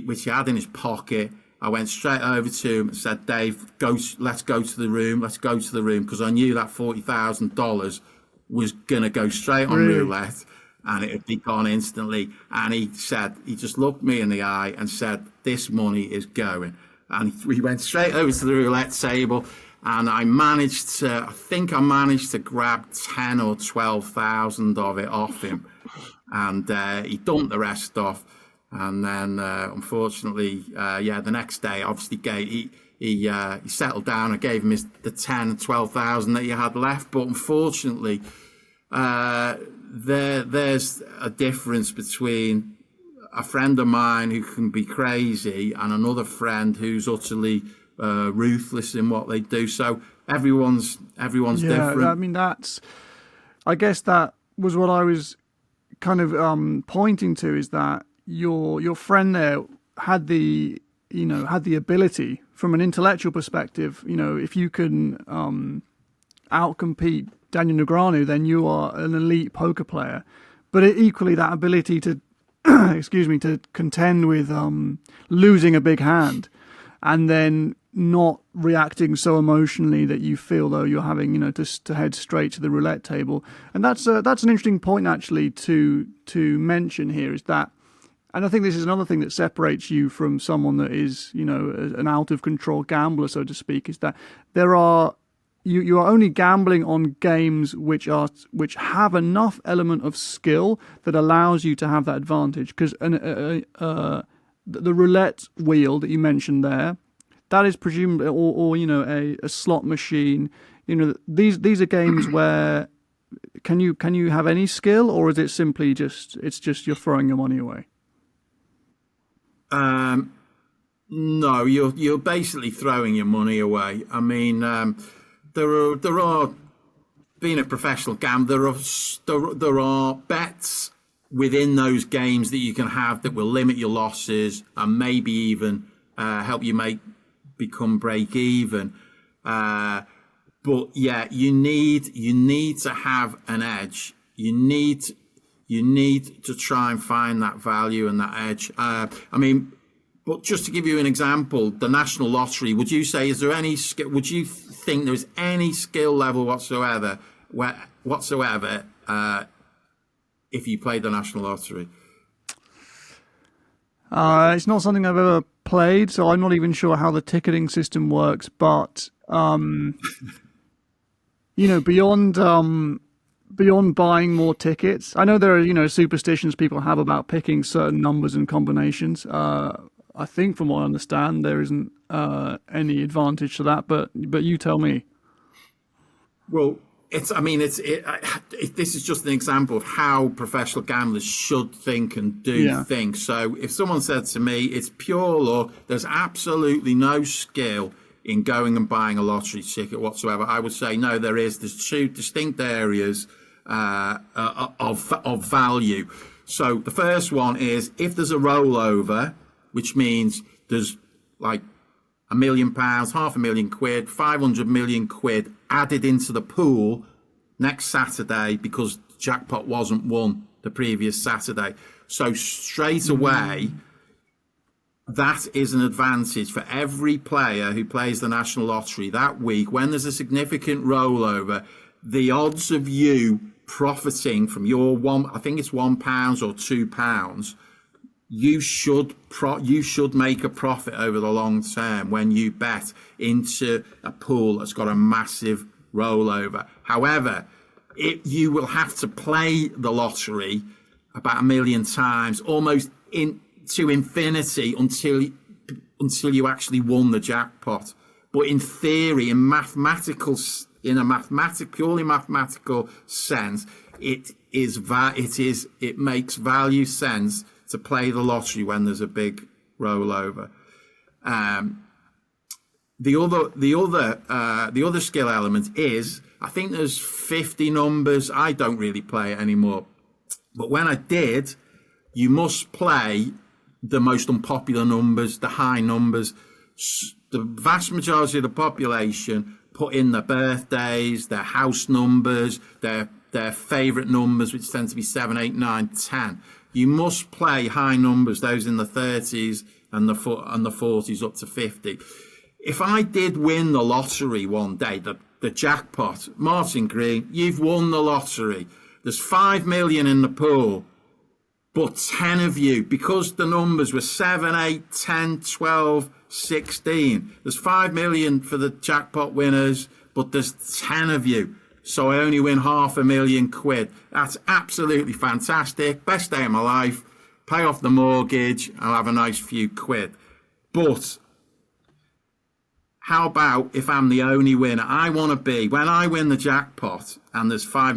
B: which he had in his pocket. I went straight over to him and said, Dave, let's go to the room. Let's go to the room, because I knew that $40,000 was going to go straight on roulette and it had be gone instantly. And he just looked me in the eye and said, this money is going. And we went straight over to the roulette table, and I managed to grab 10 or 12,000 of it off him. And he dumped the rest off. And then, unfortunately, the next day, obviously, he settled down. I gave him the 10, 12,000 that he had left. But unfortunately, there's a difference between a friend of mine who can be crazy and another friend who's utterly ruthless in what they do. So everyone's different.
A: I mean, I guess that was what I was kind of pointing to, is that your friend there had the ability from an intellectual perspective. If you can outcompete Daniel Negreanu, then you are an elite poker player. But equally, that ability to to contend with losing a big hand and then not reacting so emotionally that you feel though you're having to head straight to the roulette table. And that's an interesting point actually to mention here, is that, and I think this is another thing that separates you from someone that is an out of control gambler, so to speak, is that you are only gambling on games which have enough element of skill that allows you to have that advantage. Because the roulette wheel that you mentioned there, that is presumably, or a slot machine. These are games where can you have any skill, or is it simply just you're throwing your money away?
B: No, you're basically throwing your money away. I mean, there are being a professional gambler, there are bets within those games that you can have that will limit your losses and maybe even help you become break even. But yeah, you need to have an edge. You need to try and find that value and that edge. But just to give you an example, the National Lottery, would you say, would you think there's any skill level whatsoever if you played the National Lottery?
A: It's not something I've ever played, so I'm not even sure how the ticketing system works, but beyond buying more tickets. I know there are superstitions people have about picking certain numbers and combinations. I think from what I understand, there isn't any advantage to that. But you tell me.
B: Well, this is just an example of how professional gamblers should think and do
A: Yeah.
B: things. So if someone said to me, it's pure luck, there's absolutely no skill in going and buying a lottery ticket whatsoever, I would say, no, there is. There's two distinct areas of value. So the first one is if there's a rollover, which means there's like £1 million, £500,000, 500 million quid added into the pool next Saturday because the jackpot wasn't won the previous Saturday. So straight away, that is an advantage for every player who plays the national lottery that week. When there's a significant rollover, the odds of you profiting from your I think it's £1 or £2, you should make a profit over the long term when you bet into a pool that's got a massive rollover. However, you will have to play the lottery about 1 million times, almost to infinity, until you actually won the jackpot. But in theory, in a purely mathematical sense, it makes value sense to play the lottery when there's a big rollover. The other skill element is, I think there's 50 numbers. I don't really play it anymore, but when I did, you must play the most unpopular numbers, the high numbers. The vast majority of the population put in their birthdays, their house numbers, their favourite numbers, which tend to be 7, 8, 9, 10. You must play high numbers, those in the 30s and the 40s up to 50. If I did win the lottery one day, the jackpot, Martin Green, you've won the lottery. There's 5 million in the pool, but 10 of you, because the numbers were 7, 8, 10, 12, 16. There's 5 million for the jackpot winners, but there's 10 of you. So I only win £500,000. That's absolutely fantastic. Best day of my life. Pay off the mortgage. I'll have a nice few quid. But how about if I'm the only winner? I want to be, when I win the jackpot and there's 5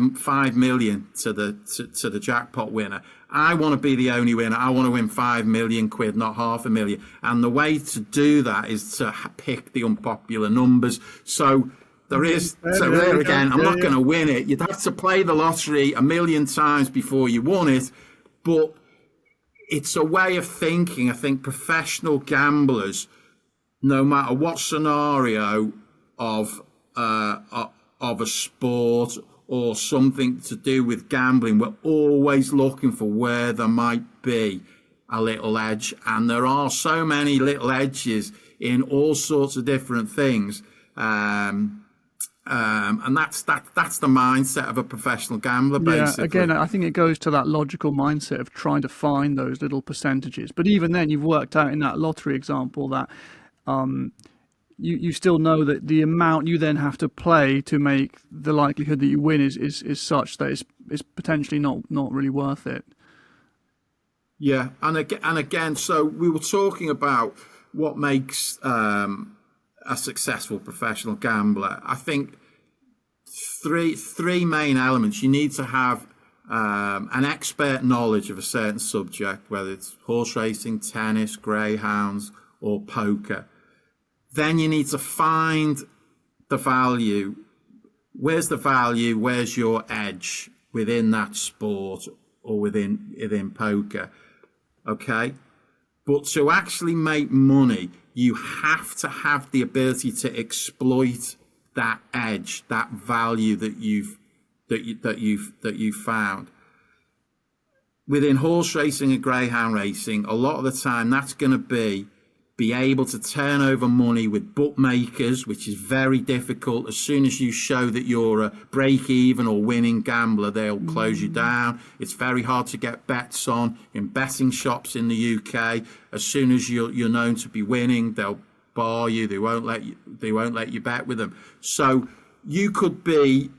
B: million to the jackpot winner, I want to be the only winner. I want to win £5 million, not £500,000. And the way to do that is to pick the unpopular numbers. So there again, I'm not going to win it. You'd have to play the lottery 1 million times before you won it. But it's a way of thinking. I think professional gamblers, no matter what scenario of a sport or something to do with gambling, we're always looking for where there might be a little edge. And there are so many little edges in all sorts of different things. And that's the mindset of a professional gambler, basically.
A: Yeah, again, I think it goes to that logical mindset of trying to find those little percentages. But even then, you've worked out in that lottery example that you still know that the amount you then have to play to make the likelihood that you win is such that it's potentially not really worth it.
B: Yeah, and again, so we were talking about what makes a successful professional gambler. I think three main elements. You need to have an expert knowledge of a certain subject, whether it's horse racing, tennis, greyhounds, or poker. Then you need to find the value. Where's the value? Where's your edge within that sport or within poker? Okay. But to actually make money, you have to have the ability to exploit that edge, that value that you've found. Within horse racing and greyhound racing, a lot of the time that's going to be able to turn over money with bookmakers, which is very difficult. As soon as you show that you're a break-even or winning gambler, they'll close you down. It's very hard to get bets on in betting shops in the UK. As soon as you're known to be winning, they'll bar you. They won't let you bet with them. So you could be,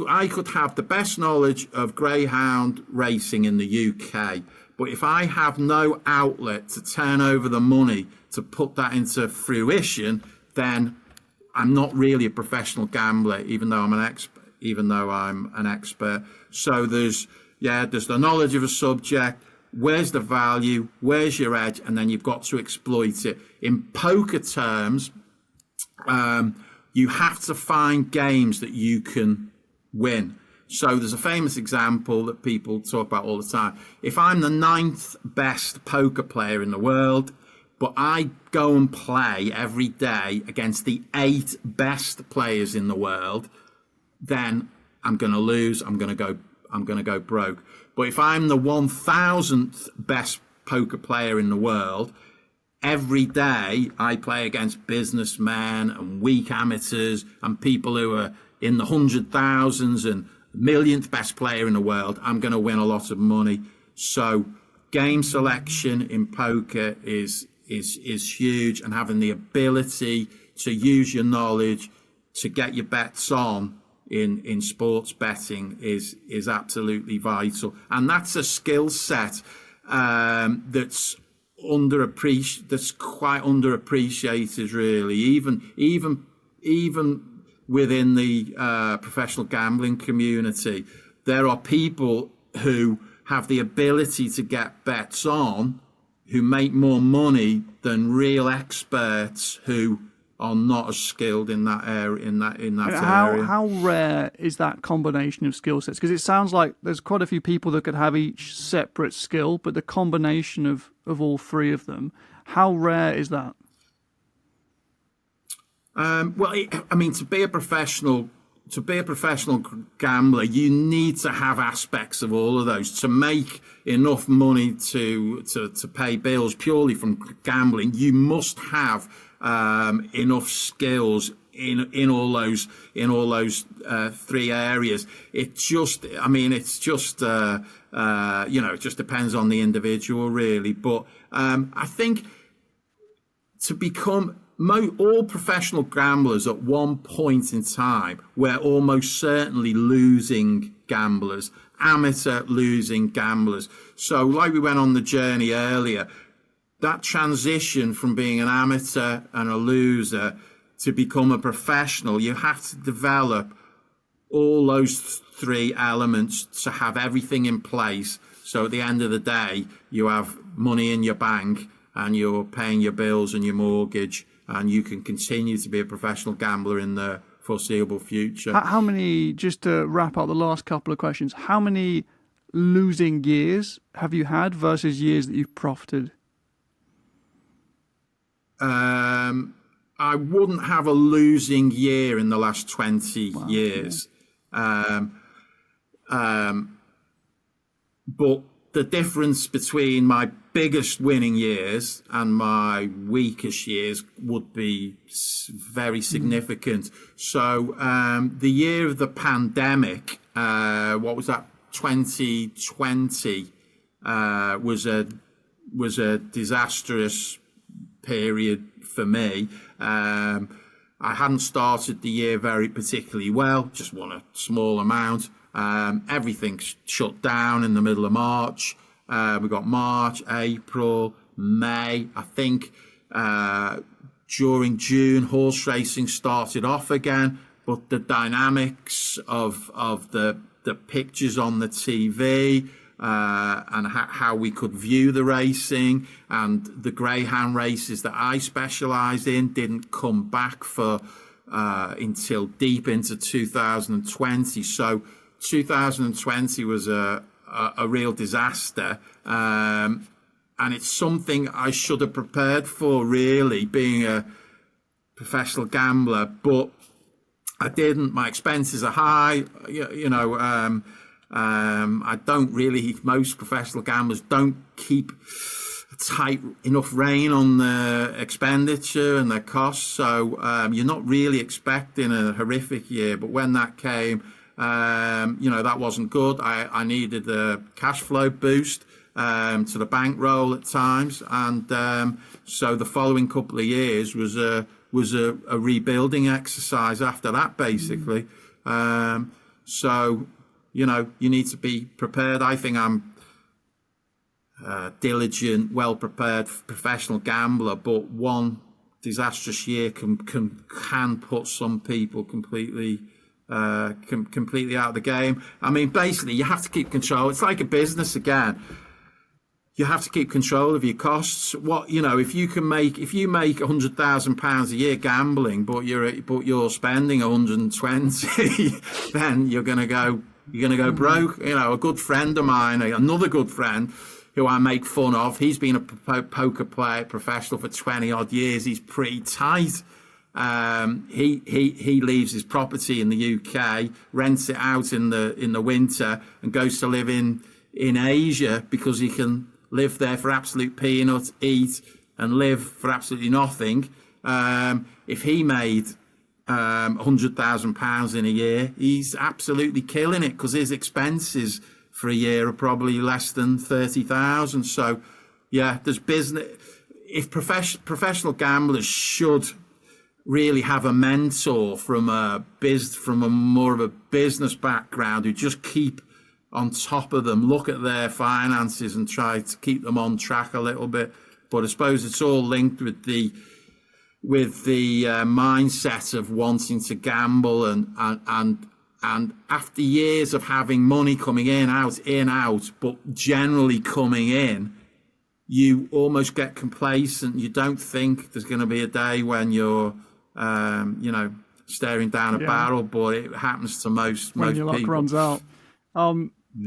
B: I could have the best knowledge of greyhound racing in the UK, but if I have no outlet to turn over the money to put that into fruition, then I'm not really a professional gambler, even though I'm an expert. So there's the knowledge of a subject. Where's the value? Where's your edge? And then you've got to exploit it. In poker terms, you have to find games that you can win. So there's a famous example that people talk about all the time. If I'm the 9th best poker player in the world, but I go and play every day against the 8 best players in the world, then I'm going to lose. I'm going to go broke. But if I'm the 1,000th best poker player in the world, every day I play against businessmen and weak amateurs and people who are in the 100,000s and millionth best player in the world, I'm going to win a lot of money. So game selection in poker is huge, and having the ability to use your knowledge to get your bets on in sports betting is absolutely vital. And that's a skill set that's quite underappreciated, really, even within the professional gambling community. There are people who have the ability to get bets on who make more money than real experts who are not as skilled in that area. Area.
A: How rare is that combination of skill sets? Because it sounds like there's quite a few people that could have each separate skill, but the combination of all three of them, how rare is that?
B: To be a professional gambler, you need to have aspects of all of those to make enough money to pay bills purely from gambling. You must have enough skills in all those 3 areas. It just depends on the individual, really. But I think to become all professional gamblers at one point in time were almost certainly losing gamblers, amateur losing gamblers. So like we went on the journey earlier, that transition from being an amateur and a loser to become a professional, you have to develop all those 3 elements to have everything in place. So at the end of the day, you have money in your bank and you're paying your bills and your mortgage, and you can continue to be a professional gambler in the foreseeable future.
A: How many, just to wrap up the last couple of questions, how many losing years have you had versus years that you've profited?
B: I wouldn't have a losing year in the last 20 years. Yeah. But the difference between my biggest winning years and my weakest years would be very significant. So the year of the pandemic, what was that, 2020, was a disastrous period for me. I hadn't started the year very particularly well, just won a small amount. Everything shut down in the middle of March. We got March, April, May. I think during June, horse racing started off again, but the dynamics of the pictures on the TV and how we could view the racing and the greyhound races that I specialised in didn't come back for until deep into 2020. So 2020 was a real disaster, and it's something I should have prepared for, really, being a professional gambler, but I didn't. My expenses are high, I don't really, most professional gamblers don't keep a tight enough rein on their expenditure and their costs, so you're not really expecting a horrific year, but when that came, that wasn't good. I needed a cash flow boost to the bankroll at times, and so the following couple of years was a a rebuilding exercise after that, basically. So, you know, you need to be prepared. I think I'm diligent, well-prepared professional gambler, but one disastrous year can put some people completely completely out of the game. I mean, basically, you have to keep control. It's like a business again. You have to keep control of your costs. What, you know, if you make £100,000 a year gambling, but you're spending 120, then you're gonna go broke. You know, a good friend of mine, another good friend who I make fun of, he's been a poker player professional for 20 odd years. He's pretty tight. He leaves his property in the UK, rents it out in the winter, and goes to live in Asia because he can live there for absolute peanuts, eat and live for absolutely nothing. If he made £100,000 in a year, he's absolutely killing it because his expenses for a year are probably less than 30,000. So, yeah, there's business. If professional gamblers should really have a mentor from a more of a business background who just keep on top of them, look at their finances and try to keep them on track a little bit. But I suppose it's all linked with the mindset of wanting to gamble and after years of having money coming in, out, but generally coming in, you almost get complacent. You don't think there's going to be a day when you're, staring down a barrel, but it happens to most
A: when your
B: people.
A: luck runs out.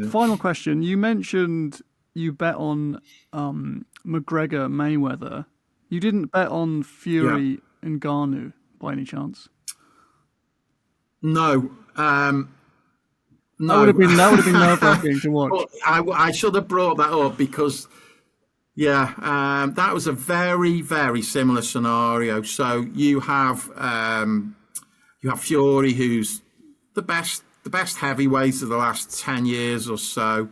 A: Final question. You mentioned you bet on McGregor Mayweather. You didn't bet on Fury and Ngannou by any chance?
B: No. No.
A: That would have been nerve-wracking to watch.
B: Well, I should have brought that up because, that was a very, very similar scenario. So you have Fury, who's the best heavyweight of the last 10 years or so,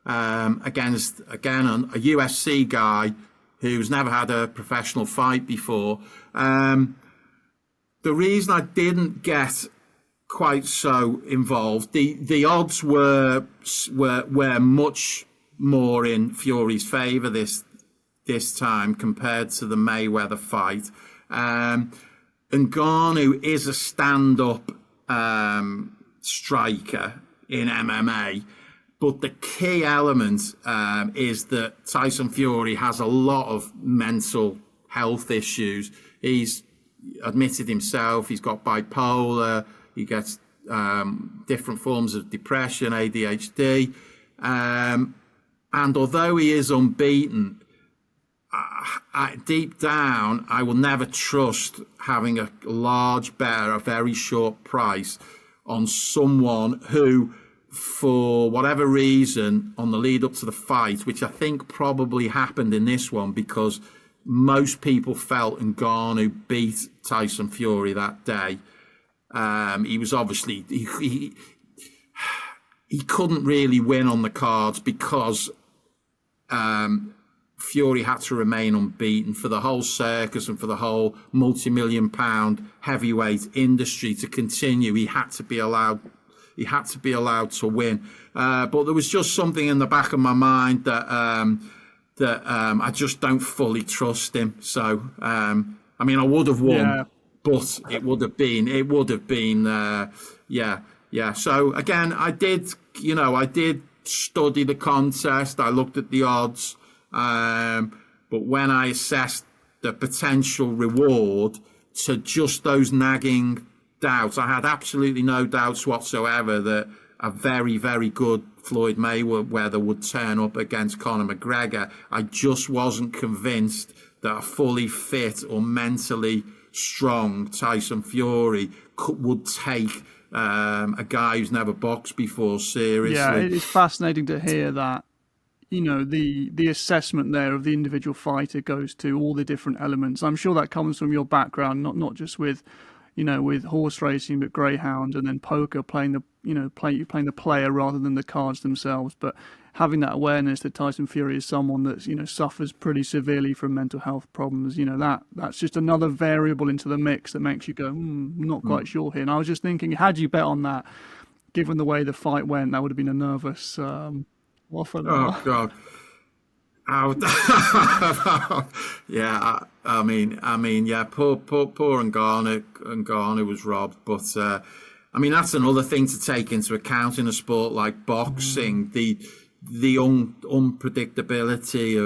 B: against a UFC guy who's never had a professional fight before. The reason I didn't get quite so involved, the odds were much more in Fury's favour this time compared to the Mayweather fight. Ngannou is a stand-up striker in MMA, but the key element is that Tyson Fury has a lot of mental health issues. He's admitted himself he's got bipolar, he gets different forms of depression, ADHD, and although he is unbeaten, deep down I will never trust having a large bet at a very short price on someone who, for whatever reason, on the lead up to the fight, which I think probably happened in this one because most people felt Ngannou beat Tyson Fury that day. He was obviously, he couldn't really win on the cards because Fury had to remain unbeaten for the whole circus and for the whole multi-million-pound heavyweight industry to continue. He had to be allowed to win. But there was just something in the back of my mind that I just don't fully trust him. So, I mean, I would have won, but it would have been, So again, I did study the contest. I looked at the odds. But when I assessed the potential reward to just those nagging doubts, I had absolutely no doubts whatsoever that a very, very good Floyd Mayweather would turn up against Conor McGregor. I just wasn't convinced that a fully fit or mentally strong Tyson Fury would take a guy who's never boxed before seriously.
A: Yeah, it's fascinating to hear that. You know, the assessment there of the individual fighter goes to all the different elements. I'm sure that comes from your background, not just with, with horse racing, but greyhound, and then poker playing playing the player rather than the cards themselves. But having that awareness that Tyson Fury is someone that suffers pretty severely from mental health problems, that's just another variable into the mix that makes you go, I'm not quite sure here. And I was just thinking, had you bet on that, given the way the fight went, that would have been a nervous offer.
B: Oh God. Yeah, yeah. Poor Ngannou was robbed, but that's another thing to take into account in a sport like boxing. The unpredictability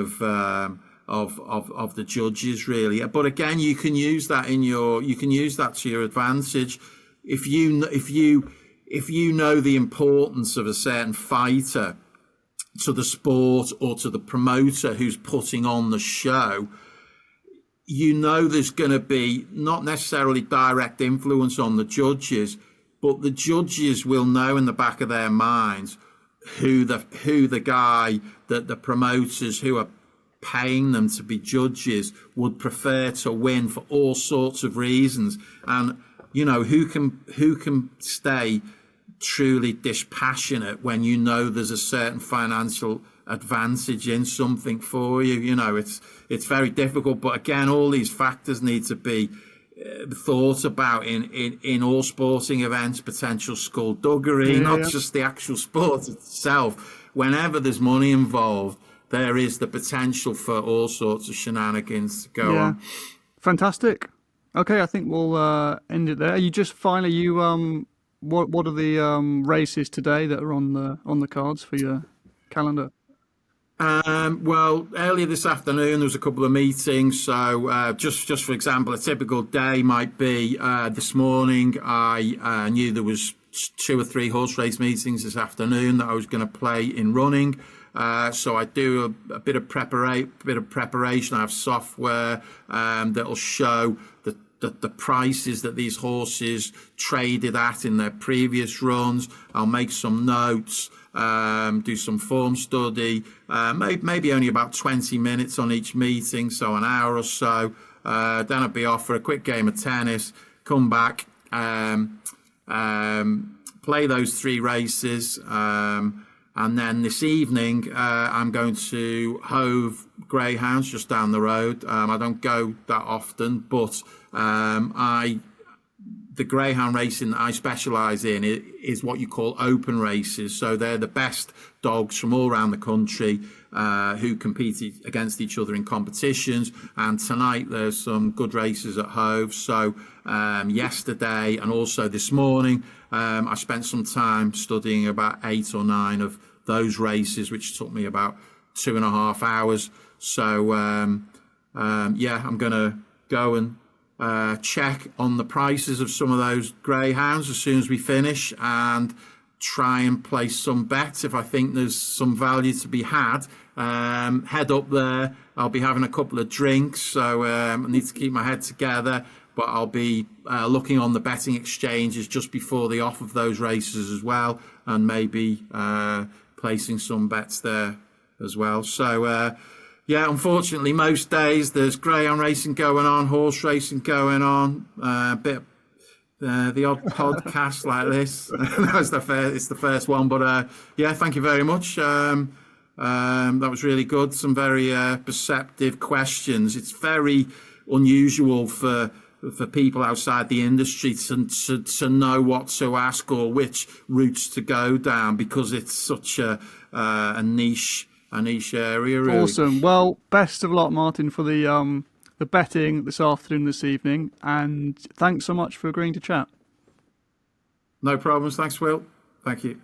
B: of the judges, really. But again, you can use that to your advantage if you know the importance of a certain fighter to the sport or to the promoter who's putting on the show. There's going to be not necessarily direct influence on the judges, but the judges will know in the back of their minds who the guy that the promoters who are paying them to be judges would prefer to win for all sorts of reasons. And who can stay truly dispassionate when there's a certain financial advantage in something for you. It's very difficult, but again, all these factors need to be thought about in all sporting events. Potential skullduggery, not just the actual sport itself. Whenever there's money involved, there is the potential for all sorts of shenanigans to go on.
A: Fantastic. Okay, I think we'll end it there. What are the races today that are on the cards for your calendar?
B: Well, earlier this afternoon there was a couple of meetings. So just for example, a typical day might be this morning. I knew there was 2 or 3 horse race meetings this afternoon that I was going to play in running. So I do a bit of preparation. I have software that'll show the prices that these horses traded at in their previous runs. I'll make some notes, do some form study, maybe only about 20 minutes on each meeting, so an hour or so. Then I'll be off for a quick game of tennis, come back, play those 3 races, and then this evening I'm going to Hove Greyhounds just down the road. I don't go that often, but the greyhound racing that I specialise in is what you call open races. So they're the best dogs from all around the country who compete against each other in competitions. And tonight there's some good races at Hove. So yesterday and also this morning, I spent some time studying about 8 or 9 of those races, which took me about 2.5 hours. So I'm going to go and check on the prices of some of those greyhounds as soon as we finish and try and place some bets if I think there's some value to be had. Head up there. I'll be having a couple of drinks, so I need to keep my head together, but I'll be looking on the betting exchanges just before the off of those races as well, and maybe placing some bets there as well. So unfortunately, most days there's greyhound racing going on, horse racing going on, the odd podcast like this. It's the first one, but thank you very much. That was really good. Some very perceptive questions. It's very unusual for people outside the industry to know what to ask or which routes to go down, because it's such a niche area. Really.
A: Awesome. Well, best of luck, Martin, for the betting this afternoon, this evening, and thanks so much for agreeing to chat.
B: No problems. Thanks, Will. Thank you.